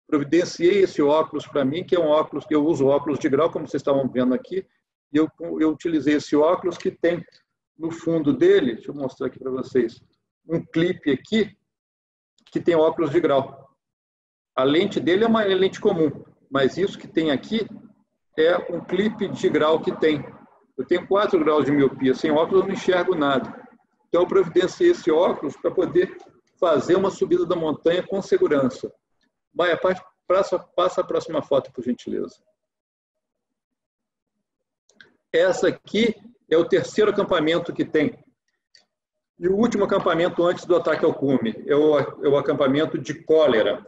providenciei esse óculos para mim, que é um óculos que eu uso, óculos de grau, como vocês estavam vendo aqui, e eu utilizei esse óculos que tem no fundo dele, deixa eu mostrar aqui para vocês, um clipe aqui, que tem óculos de grau. A lente dele é uma lente comum, mas isso que tem aqui é um clipe de grau que tem. Eu tenho 4 graus de miopia, sem óculos eu não enxergo nada. Então eu providenciei esse óculos para poder fazer uma subida da montanha com segurança. Maia, passa a próxima foto, por gentileza. Essa aqui é o terceiro acampamento que tem. E o último acampamento antes do ataque ao cume é o acampamento de Cólera.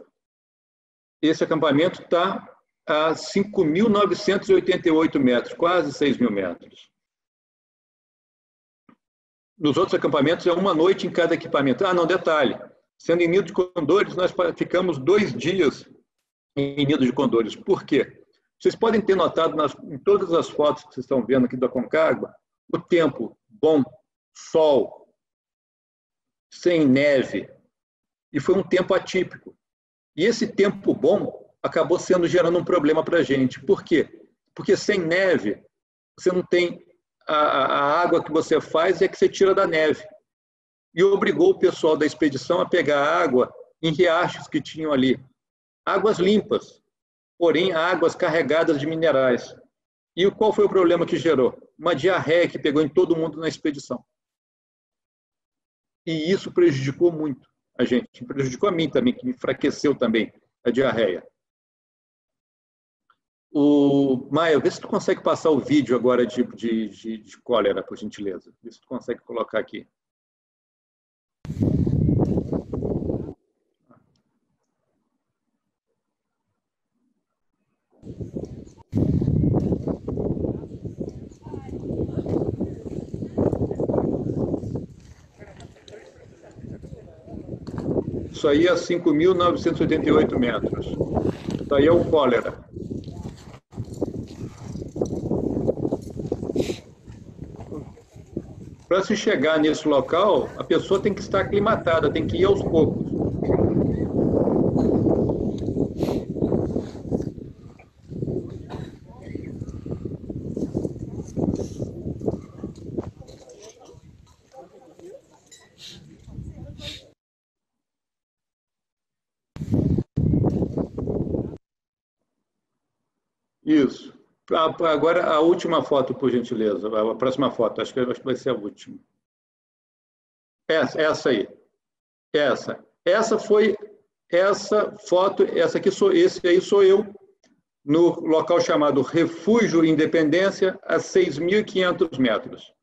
Esse acampamento está a 5.988 metros, quase 6.000 metros. Nos outros acampamentos é uma noite em cada equipamento. Ah, não, detalhe. Sendo em Nido de Condores, nós ficamos 2 dias em Nido de Condores. Por quê? Vocês podem ter notado em todas as fotos que vocês estão vendo aqui da Aconcagua, o tempo bom, sol, sem neve. E foi um tempo atípico. E esse tempo bom acabou gerando um problema para a gente. Por quê? Porque sem neve, você não tem a água que você faz é que você tira da neve. E obrigou o pessoal da expedição a pegar água em riachos que tinham ali. Águas limpas, porém águas carregadas de minerais. E qual foi o problema que gerou? Uma diarreia que pegou em todo mundo na expedição. E isso prejudicou muito a gente. Prejudicou a mim também, que me enfraqueceu também a diarreia. Maia, vê se tu consegue passar o vídeo agora de Cólera, por gentileza. Vê se tu consegue colocar aqui. Isso aí é 5.988 metros. Isso aí é o Cólera. Para se chegar nesse local, a pessoa tem que estar aclimatada, tem que ir aos poucos. Isso. Agora, a última foto, por gentileza. A próxima foto, acho que vai ser a última. Essa aí. Essa foi essa foto, esse aí sou eu, no local chamado Refúgio Independência, a 6.500 metros.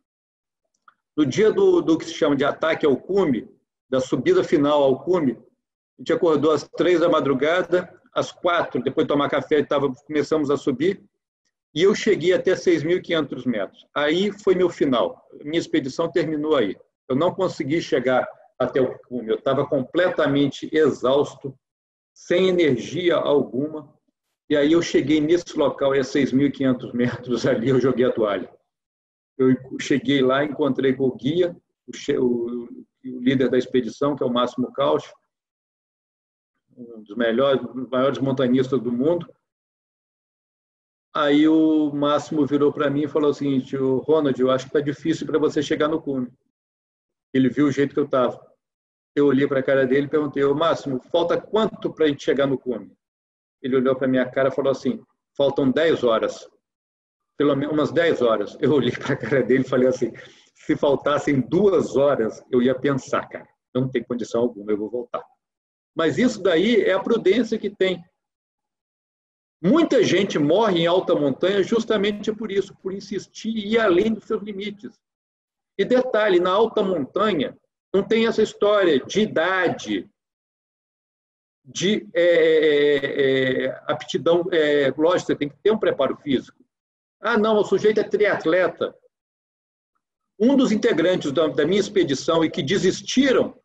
No dia do que se chama de ataque ao cume, da subida final ao cume, a gente acordou às 3 da madrugada, às 4, depois de tomar café, começamos a subir, e eu cheguei até 6.500 metros. Aí foi meu final. Minha expedição terminou aí. Eu não consegui chegar até o cume. Eu estava completamente exausto, sem energia alguma. E aí eu cheguei nesse local, a 6.500 metros ali, eu joguei a toalha. Eu cheguei lá, encontrei com o guia, o líder da expedição, que é o Máximo Caucho, um dos maiores montanhistas do mundo. Aí o Máximo virou para mim e falou o seguinte: Ronald, eu acho que está difícil para você chegar no cume. Ele viu o jeito que eu estava. Eu olhei para a cara dele e perguntei: Máximo, falta quanto para a gente chegar no cume? Ele olhou para a minha cara e falou assim: faltam 10 horas. Pelo menos umas 10 horas. Eu olhei para a cara dele e falei assim: se faltassem 2 horas, eu ia pensar, cara, eu não tenho condição alguma, eu vou voltar. Mas isso daí é a prudência que tem. Muita gente morre em alta montanha justamente por isso, por insistir e ir além dos seus limites. E detalhe, na alta montanha não tem essa história de idade, de aptidão, lógico, você tem que ter um preparo físico. Ah, não, o sujeito é triatleta. Um dos integrantes da minha expedição e que desistiram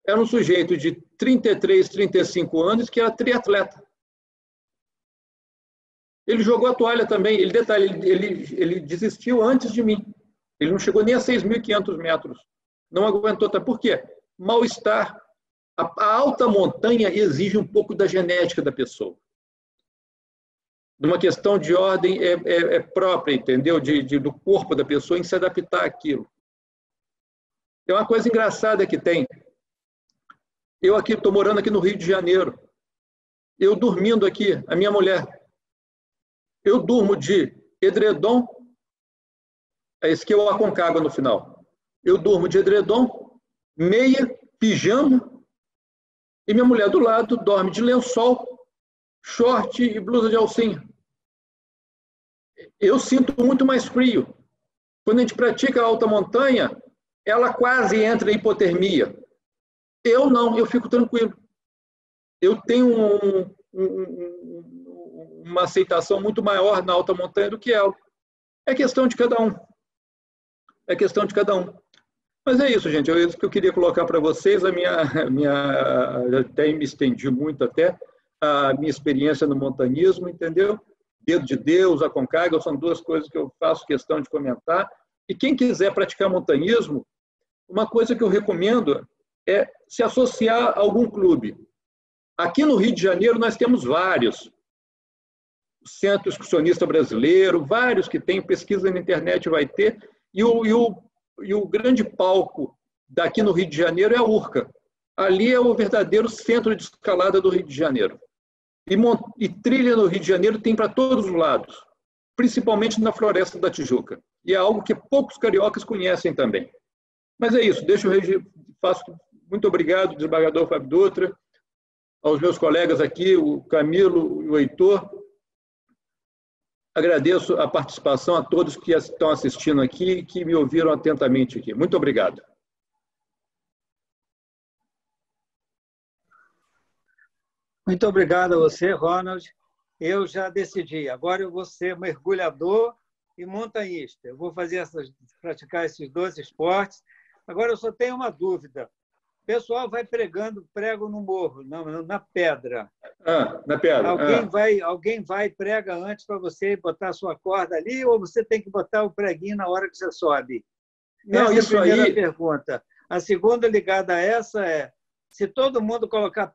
era um sujeito de 33, 35 anos que era triatleta. Ele jogou a toalha também. Ele desistiu antes de mim. Ele não chegou nem a 6.500 metros. Não aguentou. Por quê? Mal-estar. A alta montanha exige um pouco da genética da pessoa. Numa questão de ordem própria, entendeu? Do corpo da pessoa em se adaptar àquilo. Tem uma coisa engraçada que tem. Eu aqui estou morando aqui no Rio de Janeiro. Eu dormindo aqui, a minha mulher. Eu durmo de edredom, esse que é o Aconcagua no final. Eu durmo de edredom, meia, pijama, e minha mulher do lado dorme de lençol, short e blusa de alcinha. Eu sinto muito mais frio. Quando a gente pratica a alta montanha, ela quase entra em hipotermia. Eu não, eu fico tranquilo. Eu tenho uma aceitação muito maior na alta montanha do que ela. É questão de cada um. É questão de cada um. Mas é isso, gente. É isso que eu queria colocar para vocês. Até me estendi muito até. A minha experiência no montanismo, entendeu? Dedo de Deus, Aconcagua, são duas coisas que eu faço questão de comentar. E quem quiser praticar montanismo, uma coisa que eu recomendo é se associar a algum clube. Aqui no Rio de Janeiro nós temos vários. O Centro Excursionista Brasileiro, vários que tem, pesquisa na internet vai ter. E o grande palco daqui no Rio de Janeiro é a Urca. Ali é o verdadeiro centro de escalada do Rio de Janeiro. E trilha no Rio de Janeiro tem para todos os lados, principalmente na Floresta da Tijuca. E é algo que poucos cariocas conhecem também. Mas é isso, muito obrigado, desembargador Fábio Dutra, aos meus colegas aqui, o Camilo e o Heitor. Agradeço a participação a todos que estão assistindo aqui e que me ouviram atentamente aqui. Muito obrigado.
Muito obrigado a você, Ronald. Eu já decidi. Agora eu vou ser mergulhador e montanhista. Eu vou praticar esses 2 esportes. Agora eu só tenho uma dúvida. O pessoal vai prego no morro, na pedra.
Na pedra.
Alguém vai e prega antes para você botar a sua corda ali, ou você tem que botar o preguinho na hora que você sobe?
Não,
essa
isso
é a primeira
aí...
pergunta. A segunda ligada a essa é: se todo mundo colocar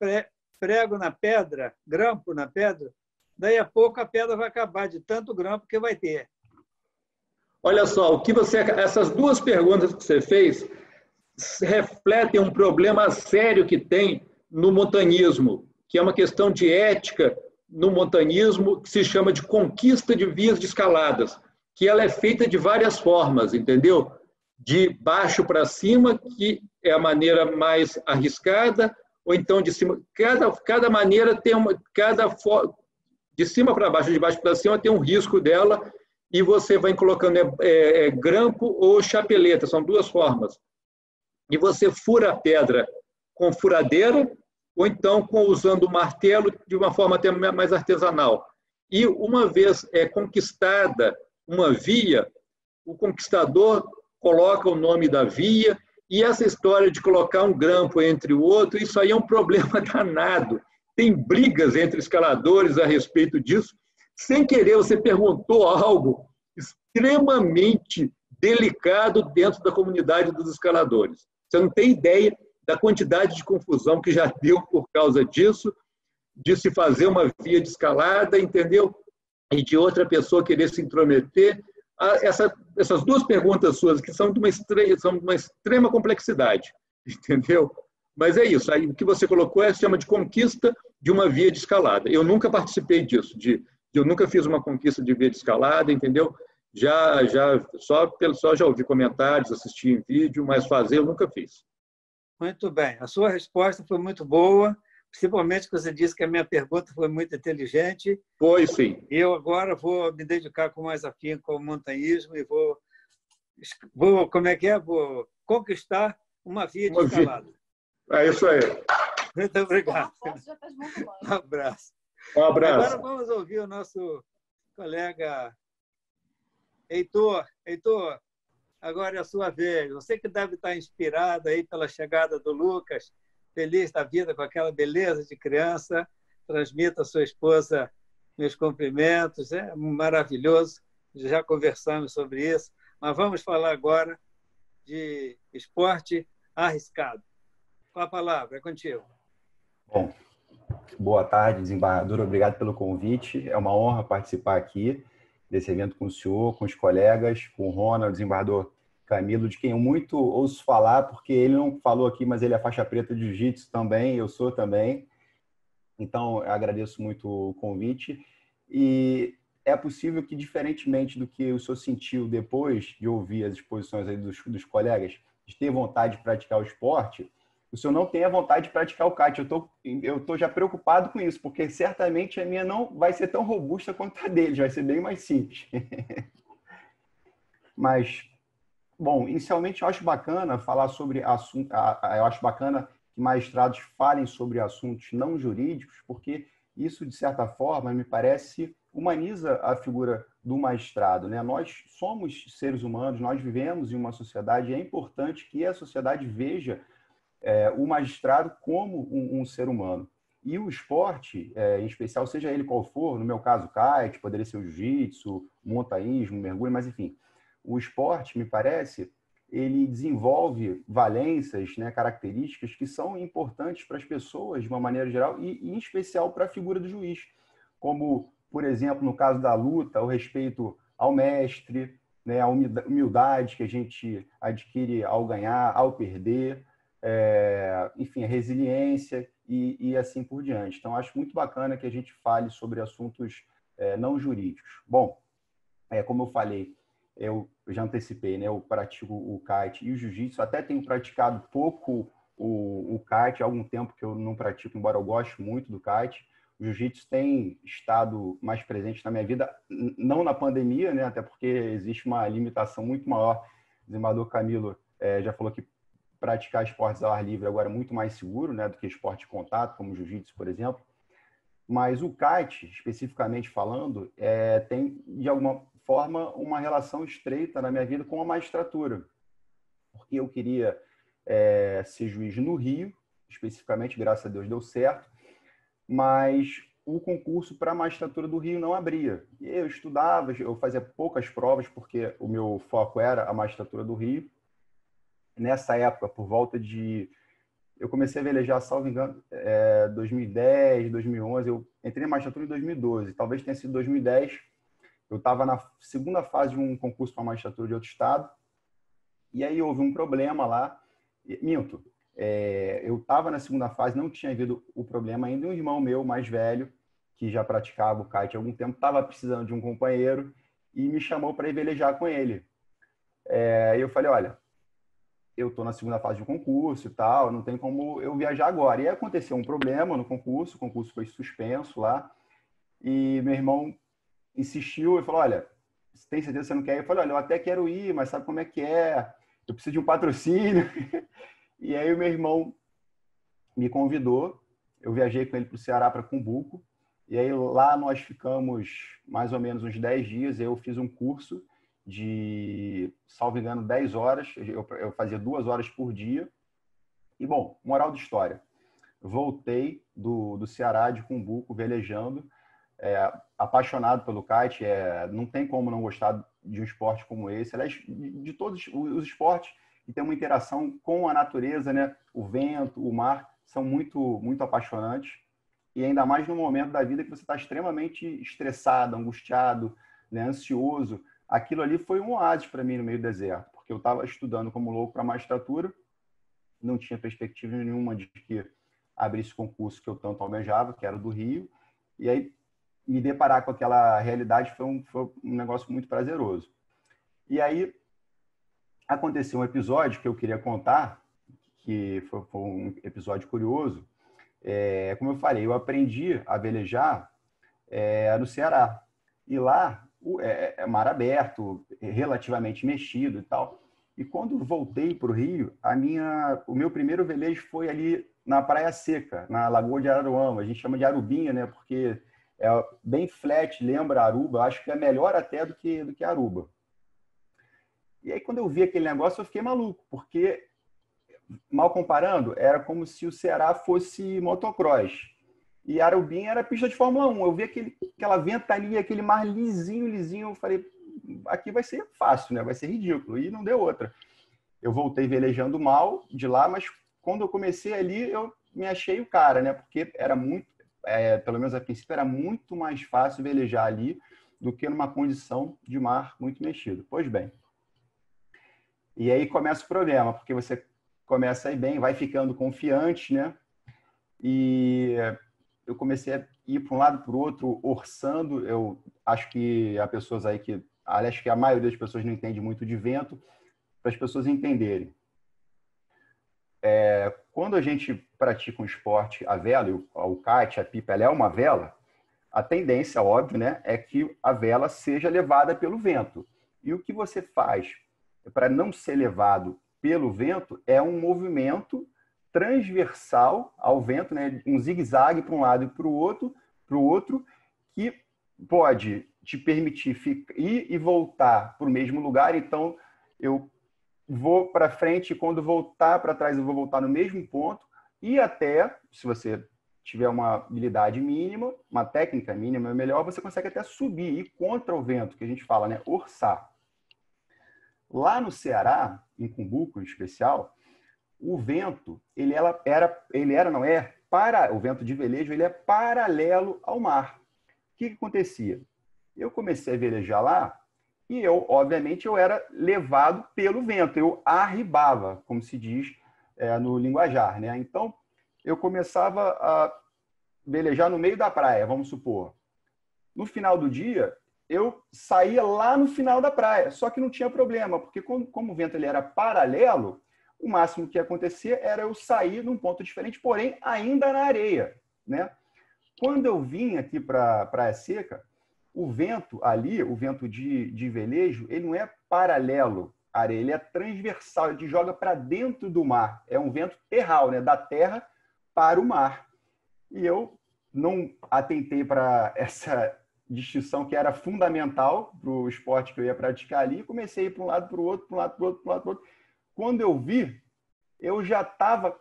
prego na pedra, grampo na pedra, daí a pouco a pedra vai acabar de tanto grampo que vai ter.
Olha só, essas 2 perguntas que você fez refletem um problema sério que tem no montanismo, que é uma questão de ética no montanismo, que se chama de conquista de vias de escaladas, que ela é feita de várias formas, entendeu? De baixo para cima, que é a maneira mais arriscada, ou então de cima. Cada maneira tem uma. De cima para baixo, de baixo para cima, tem um risco dela, e você vai colocando grampo ou chapeleta, são duas formas. E você fura a pedra com furadeira, ou então usando o martelo de uma forma até mais artesanal. E uma vez conquistada uma via, o conquistador coloca o nome da via, e essa história de colocar um grampo entre o outro, isso aí é um problema danado. Tem brigas entre escaladores a respeito disso. Sem querer, você perguntou algo extremamente delicado dentro da comunidade dos escaladores. Você não tem ideia da quantidade de confusão que já deu por causa disso, de se fazer uma via de escalada, entendeu? E de outra pessoa querer se intrometer. Essas duas perguntas suas, que são de uma extrema complexidade, entendeu? Mas é isso, aí o que você colocou se chama de conquista de uma via de escalada. Eu nunca participei disso, eu nunca fiz uma conquista de via de escalada, entendeu? Só já ouvi comentários, assisti em vídeo, mas fazer eu nunca fiz.
Muito bem, a sua resposta foi muito boa, principalmente que você disse que a minha pergunta foi muito inteligente.
Foi, sim.
Eu agora vou me dedicar com mais afinco ao montanhismo e vou Vou conquistar uma via de escalada.
É isso aí.
Muito obrigado. Um abraço.
Um abraço.
Agora vamos ouvir o nosso colega Heitor. Heitor, agora é a sua vez. Você que deve estar inspirado aí pela chegada do Lucas, feliz da vida com aquela beleza de criança. Transmita à sua esposa meus cumprimentos. É maravilhoso. Já conversamos sobre isso. Mas vamos falar agora de esporte arriscado. Com a palavra, é contigo.
Bom, boa tarde, desembargador. Obrigado pelo convite. É uma honra participar aqui desse evento com o senhor, com os colegas, com o Ronald, o desembargador Camilo, de quem eu muito ouço falar, porque ele não falou aqui, mas ele é faixa preta de jiu-jitsu também, eu sou também. Então, eu agradeço muito o convite. E é possível que, diferentemente do que o senhor sentiu depois de ouvir as exposições aí dos colegas, de ter vontade de praticar o esporte, o senhor não tenha vontade de praticar o kite. Eu tô já preocupado com isso, porque certamente a minha não vai ser tão robusta quanto a deles, vai ser bem mais simples. Mas, bom, inicialmente eu acho bacana falar sobre assunto, eu acho bacana que magistrados falem sobre assuntos não jurídicos, porque isso, de certa forma, me parece humaniza a figura do magistrado, né? Nós somos seres humanos, nós vivemos em uma sociedade, e é importante que a sociedade veja o magistrado como um ser humano. E o esporte, em especial, seja ele qual for, no meu caso, kite, poderia ser o jiu-jitsu, montanhismo, mergulho, mas enfim, o esporte, me parece, ele desenvolve valências, né, características que são importantes para as pessoas, de uma maneira geral, e em especial para a figura do juiz, como, por exemplo, no caso da luta, o respeito ao mestre, né, a humildade que a gente adquire ao ganhar, ao perder, enfim, a resiliência e assim por diante. Então, acho muito bacana que a gente fale sobre assuntos não jurídicos. Bom, como eu falei, eu já antecipei, né? Eu pratico o kite e o jiu-jitsu. Até tenho praticado pouco o kite, há algum tempo que eu não pratico, embora eu goste muito do kite. O jiu-jitsu tem estado mais presente na minha vida, não na pandemia, né? Até porque existe uma limitação muito maior. O desembargador Camilo já falou que praticar esportes ao ar livre agora é muito mais seguro, né, do que esporte de contato, como o jiu-jitsu, por exemplo. Mas o kite, especificamente falando, tem, de alguma forma, uma relação estreita na minha vida com a magistratura. Porque eu queria ser juiz no Rio, especificamente, graças a Deus deu certo, mas o concurso para a magistratura do Rio não abria. E eu estudava, eu fazia poucas provas, porque o meu foco era a magistratura do Rio. Nessa época, por volta de... Eu comecei a velejar, salvo engano, 2010, 2011. Eu entrei na magistratura em 2012. Talvez tenha sido 2010. Eu estava na segunda fase de um concurso para a magistratura de outro estado. E aí houve um problema lá. Minto. Eu estava na segunda fase, não tinha havido o problema ainda. Um irmão meu, mais velho, que já praticava o kite há algum tempo, estava precisando de um companheiro e me chamou para ir velejar com ele. E eu falei, olha... eu estou na segunda fase de um concurso e tal, não tem como eu viajar agora. E aí aconteceu um problema no concurso, o concurso foi suspenso lá, e meu irmão insistiu e falou, olha, você tem certeza que você não quer ir? Eu falei, olha, eu até quero ir, mas sabe como é que é? Eu preciso de um patrocínio. E aí o meu irmão me convidou, eu viajei com ele para o Ceará, para Cumbuco, e aí lá nós ficamos mais ou menos uns 10 dias, eu fiz um curso de, salvo engano, 10 horas, eu fazia 2 horas por dia. E, bom, moral da história, voltei do Ceará, de Cumbuco, velejando, apaixonado pelo kite, não tem como não gostar de um esporte como esse. Aliás, de todos os esportes que tem uma interação com a natureza, né? O vento, o mar, são muito, muito apaixonantes. E ainda mais no momento da vida que você está extremamente estressado, angustiado, né? Ansioso. Aquilo ali foi um oásis para mim no meio do deserto, porque eu estava estudando como louco para magistratura, não tinha perspectiva nenhuma de que abrisse concurso que eu tanto almejava, que era o do Rio. E aí me deparar com aquela realidade foi um negócio muito prazeroso. E aí aconteceu um episódio que eu queria contar, que foi um episódio curioso. Como eu falei, eu aprendi a velejar no Ceará. E lá é mar aberto, relativamente mexido e tal. E quando voltei para o Rio, o meu primeiro velejo foi ali na Praia Seca, na Lagoa de Araruama. A gente chama de Arubinha, né? Porque é bem flat, lembra Aruba. Acho que é melhor até do que Aruba. E aí, quando eu vi aquele negócio, eu fiquei maluco, porque, mal comparando, era como se o Ceará fosse motocross. E Arubinha era pista de Fórmula 1. Eu vi aquela ventania, aquele mar lisinho, lisinho. Eu falei, aqui vai ser fácil, né? Vai ser ridículo. E não deu outra. Eu voltei velejando mal de lá, mas quando eu comecei ali, eu me achei o cara, né? Porque era muito, pelo menos a princípio, era muito mais fácil velejar ali do que numa condição de mar muito mexido. Pois bem. E aí começa o problema, porque você começa a ir bem, vai ficando confiante, né? E eu comecei a ir para um lado para o outro, orçando. Eu acho que há pessoas aí que... Aliás, que a maioria das pessoas não entende muito de vento, para as pessoas entenderem. Quando a gente pratica um esporte, a vela, o kite, a pipa, ela é uma vela, a tendência, óbvio, né, é que a vela seja levada pelo vento. E o que você faz para não ser levado pelo vento é um movimento transversal ao vento, né? Um zigue-zague para um lado e para o outro, que pode te permitir ir e voltar para o mesmo lugar. Então, eu vou para frente e quando voltar para trás, eu vou voltar no mesmo ponto. E até, se você tiver uma habilidade mínima, uma técnica mínima é melhor, você consegue até subir, ir contra o vento, que a gente fala, né? Orçar. Lá no Ceará, em Cumbuco em especial, o vento, o vento de velejo, ele é paralelo ao mar. O que acontecia? Eu comecei a velejar lá e obviamente, eu era levado pelo vento, eu arribava, como se diz no linguajar, né? Então, eu começava a velejar no meio da praia, vamos supor. No final do dia, eu saía lá no final da praia, só que não tinha problema, porque como o vento ele era paralelo, o máximo que ia acontecer era eu sair num ponto diferente, porém ainda na areia, né? Quando eu vim aqui para a Praia Seca, o vento ali, o vento de velejo, ele não é paralelo à areia, ele é transversal, ele te joga para dentro do mar. É um vento terral, né? Da terra para o mar. E eu não atentei para essa distinção que era fundamental para o esporte que eu ia praticar ali, comecei a ir para um lado, para o outro, para um lado, para o outro, para um lado, para o outro. Quando eu vi, eu já estava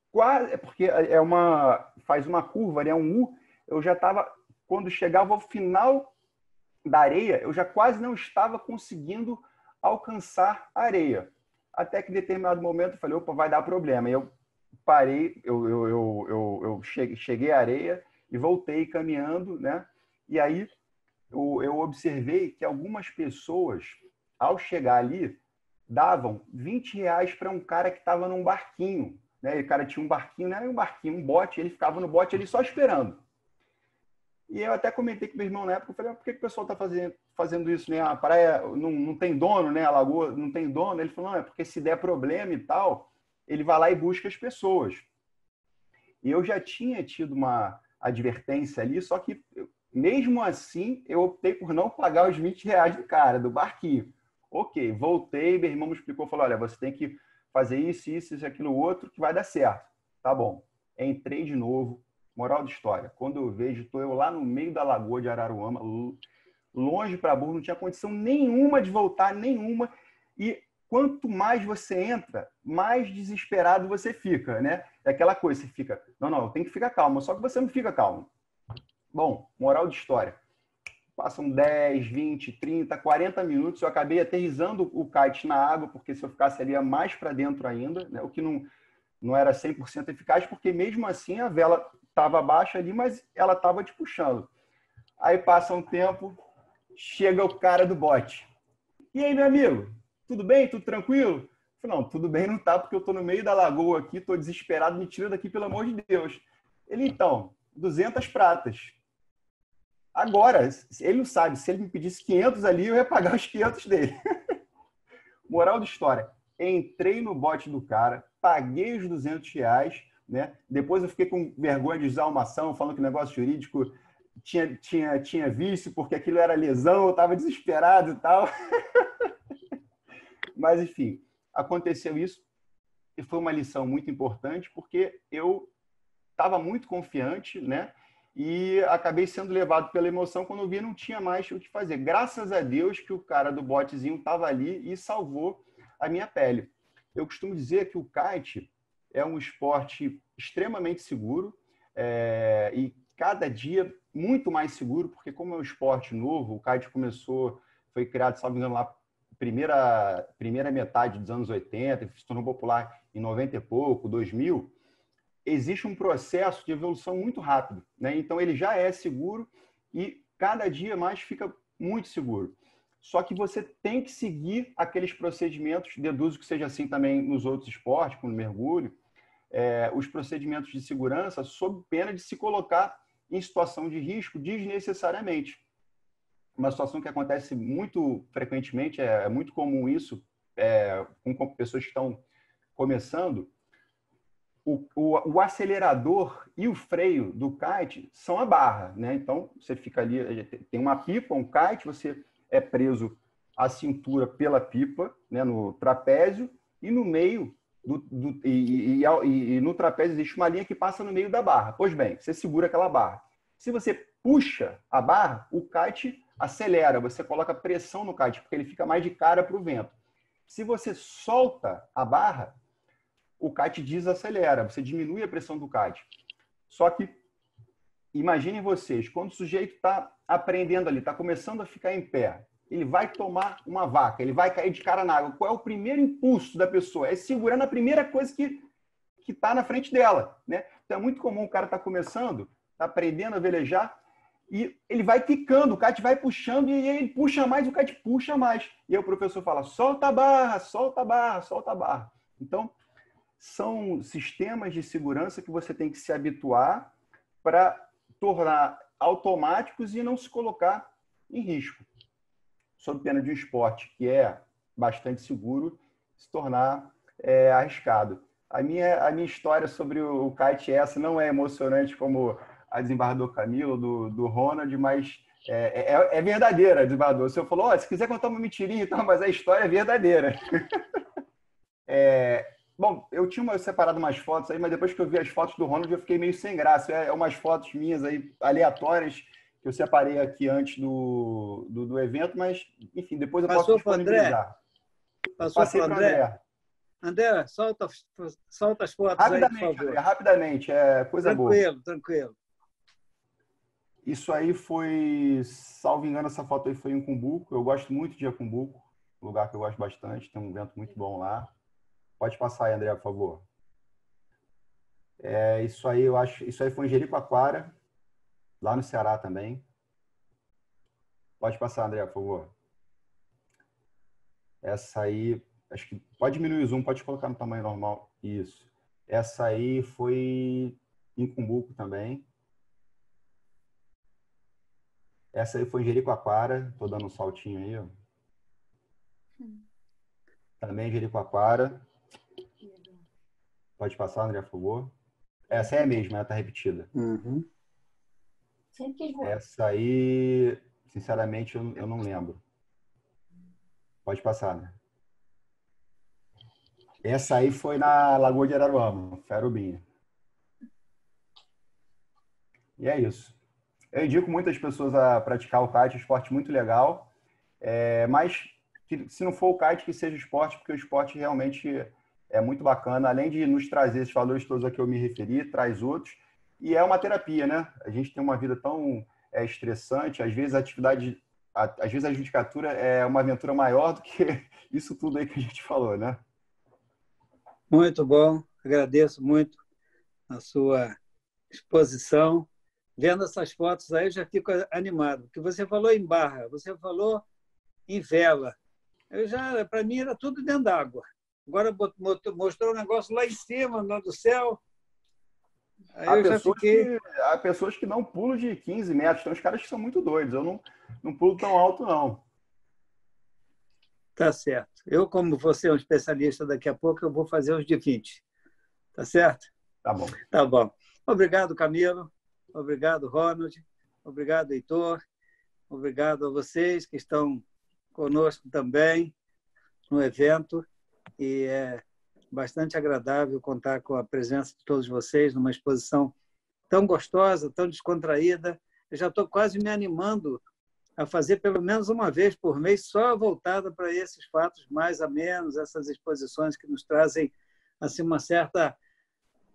quase, porque faz uma curva, né? Um U, eu já estava, quando chegava ao final da areia, eu já quase não estava conseguindo alcançar a areia. Até que em determinado momento eu falei, opa, vai dar problema. E eu parei, eu cheguei à areia e voltei caminhando, né? E aí eu observei que algumas pessoas, ao chegar ali, davam R$20 para um cara que estava num barquinho, né? O cara tinha um barquinho, não era um barquinho, um bote, ele ficava no bote ali só esperando. E eu até comentei com meu irmão na época, eu falei, por que o pessoal está fazendo isso, né? A praia não tem dono, né? A lagoa não tem dono. Ele falou, não, é porque se der problema e tal, ele vai lá e busca as pessoas. E eu já tinha tido uma advertência ali, só que mesmo assim eu optei por não pagar os R$ 20 do cara, do barquinho. Ok, voltei, meu irmão me explicou, falou, olha, você tem que fazer isso, aquilo, outro, que vai dar certo. Tá bom. Entrei de novo. Moral da história. Quando eu vejo, estou eu lá no meio da lagoa de Araruama, longe para burro, não tinha condição nenhuma de voltar, nenhuma. E quanto mais você entra, mais desesperado você fica, né? É aquela coisa, você fica, não, tem que ficar calmo, só que você não fica calmo. Bom, moral de história. Passam 10, 20, 30, 40 minutos, eu acabei aterrissando o kite na água, porque se eu ficasse ali ia mais para dentro ainda, né? O que não era 100% eficaz, porque mesmo assim a vela estava baixa ali, mas ela estava te puxando. Aí passa um tempo, chega o cara do bote. E aí, meu amigo, tudo bem? Tudo tranquilo? Eu falei, não, tudo bem não tá, porque eu tô no meio da lagoa aqui, tô desesperado, me tira daqui, pelo amor de Deus. Ele, então, 200 pratas. Agora, ele não sabe, se ele me pedisse 500 ali, eu ia pagar os 500 dele. Moral da história, entrei no bote do cara, paguei os R$ 200, né? Depois eu fiquei com vergonha de usar uma ação, falando que o negócio jurídico tinha vício, porque aquilo era lesão, eu estava desesperado e tal. Mas, enfim, aconteceu isso e foi uma lição muito importante, porque eu estava muito confiante, né? E acabei sendo levado pela emoção quando eu vi não tinha mais o que fazer. Graças a Deus que o cara do botezinho estava ali e salvou a minha pele. Eu costumo dizer que o kite é um esporte extremamente seguro e cada dia muito mais seguro, porque como é um esporte novo, o kite foi criado, salvo engano, lá primeira metade dos anos 80, se tornou popular em 90 e pouco, 2000, existe um processo de evolução muito rápido, né? Então ele já é seguro e cada dia mais fica muito seguro. Só que você tem que seguir aqueles procedimentos, deduzo que seja assim também nos outros esportes, como no mergulho, os procedimentos de segurança, sob pena de se colocar em situação de risco desnecessariamente. Uma situação que acontece muito frequentemente, é muito comum isso, com pessoas que estão começando. O acelerador e o freio do kite são a barra, né? Então, você fica ali, tem uma pipa, um kite, você é preso à cintura pela pipa, né, no trapézio, e no meio no trapézio existe uma linha que passa no meio da barra. Pois bem, você segura aquela barra. Se você puxa a barra, o kite acelera, você coloca pressão no kite, porque ele fica mais de cara para o vento. Se você solta a barra, o kite desacelera, você diminui a pressão do kite. Só que, imaginem vocês, quando o sujeito está aprendendo ali, está começando a ficar em pé, ele vai tomar uma vaca, ele vai cair de cara na água. Qual é o primeiro impulso da pessoa? É segurar na primeira coisa que está na frente dela, né? Então é muito comum o cara estar começando, está aprendendo a velejar, e ele vai quicando, o kite vai puxando, e ele puxa mais, o kite puxa mais. E aí o professor fala, solta a barra, solta a barra, solta a barra. Então, são sistemas de segurança que você tem que se habituar para tornar automáticos e não se colocar em risco, sob pena de um esporte que é bastante seguro se tornar arriscado. A minha história sobre o kite não é emocionante como a desembargador Camilo, do Ronald, mas é verdadeira, desembargador. O senhor falou, se quiser contar uma mentirinha e tal, mas a história é verdadeira. Bom, eu tinha separado umas fotos aí, mas depois que eu vi as fotos do Ronald, eu fiquei meio sem graça. Umas fotos minhas aí, aleatórias, que eu separei aqui antes do evento, mas, enfim, depois eu posso disponibilizar.
Passou para o André. André, solta as fotos aí, por favor.
André, rapidamente, coisa boa.
Tranquilo.
Isso aí foi, salvo engano, essa foto aí foi em Cumbuco. Eu gosto muito de Cumbuco, lugar que eu gosto bastante, tem um vento muito bom lá. Pode passar aí, André, por favor. Isso aí foi em Jericoacoara, lá no Ceará também. Pode passar, André, por favor. Essa aí, acho que pode diminuir o zoom, pode colocar no tamanho normal. Isso. Essa aí foi em Cumbuco também. Essa aí foi em Jericoacoara. Estou dando um saltinho aí, ó. Também em Jericoacoara. Pode passar, André, por favor. Essa é a mesma, ela está repetida.
Uhum.
Essa aí, sinceramente, eu não lembro. Pode passar, né? Essa aí foi na Lagoa de Araruama, Ferubinha. E é isso. Eu indico muitas pessoas a praticar o kite, é um esporte muito legal. Mas, se não for o kite, que seja o esporte, porque o esporte realmente é muito bacana. Além de nos trazer esses valores todos a que eu me referi, traz outros. E é uma terapia, né? A gente tem uma vida tão estressante. Às vezes a judicatura é uma aventura maior do que isso tudo aí que a gente falou, né?
Muito bom. Agradeço muito a sua exposição. Vendo essas fotos aí, eu já fico animado. Porque você falou em barra, você falou em vela. Para mim, era tudo dentro d'água. Agora mostrou um negócio lá em cima, no do céu. Aí eu já fiquei...
Há pessoas que não pulam de 15 metros. Tem uns caras que são muito doidos. Eu não pulo tão alto, não.
Tá certo. Eu, como você é um especialista, daqui a pouco eu vou fazer os de 20. Tá certo?
Tá bom.
Tá bom. Obrigado, Camilo. Obrigado, Ronald. Obrigado, Heitor. Obrigado a vocês que estão conosco também no evento. E é bastante agradável contar com a presença de todos vocês numa exposição tão gostosa, tão descontraída. Eu já estou quase me animando a fazer pelo menos uma vez por mês, só voltada para esses fatos mais amenos, essas exposições que nos trazem assim, uma certa,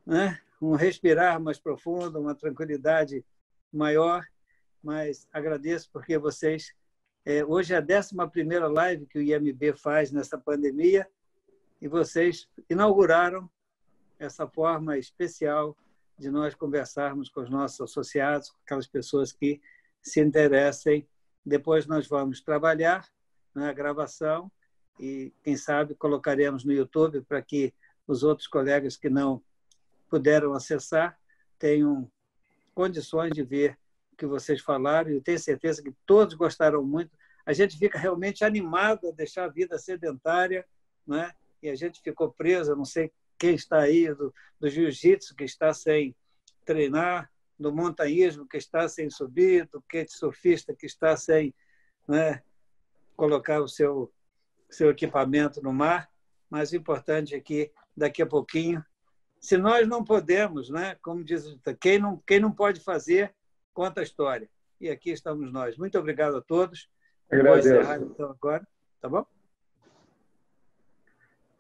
né, um respirar mais profundo, uma tranquilidade maior. Mas agradeço porque vocês... hoje é a 11ª live que o IMB faz nessa pandemia e vocês inauguraram essa forma especial de nós conversarmos com os nossos associados, com aquelas pessoas que se interessem. Depois nós vamos trabalhar na gravação e, quem sabe, colocaremos no YouTube para que os outros colegas que não puderam acessar tenham condições de ver o que vocês falaram. E eu tenho certeza que todos gostaram muito. A gente fica realmente animado a deixar a vida sedentária, né? E a gente ficou preso, não sei quem está aí, do jiu-jitsu, que está sem treinar, do montanhismo, que está sem subir, do kitesurfista, que está sem, né, colocar o seu equipamento no mar. Mas o importante é que, daqui a pouquinho, se nós não podemos, né, como diz, quem não pode fazer, conta a história. E aqui estamos nós. Muito obrigado a todos. Vou encerrar então agora, tá bom?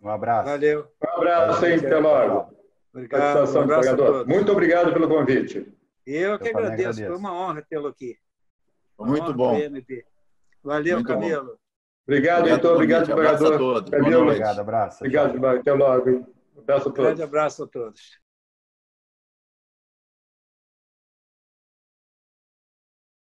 Um abraço.
Valeu.
Um abraço, hein? Até logo.
Obrigado. Um abraço a todos.
Muito obrigado pelo convite.
Eu que agradeço. Foi uma honra tê-lo aqui.
Muito bom.
Valeu,
Muito
Camilo.
bom.
Obrigado, Heitor. Obrigado,
abraço a todos.
Camilo.
Obrigado, abraço.
Obrigado, até logo. Um abraço a todos.
Grande abraço a todos.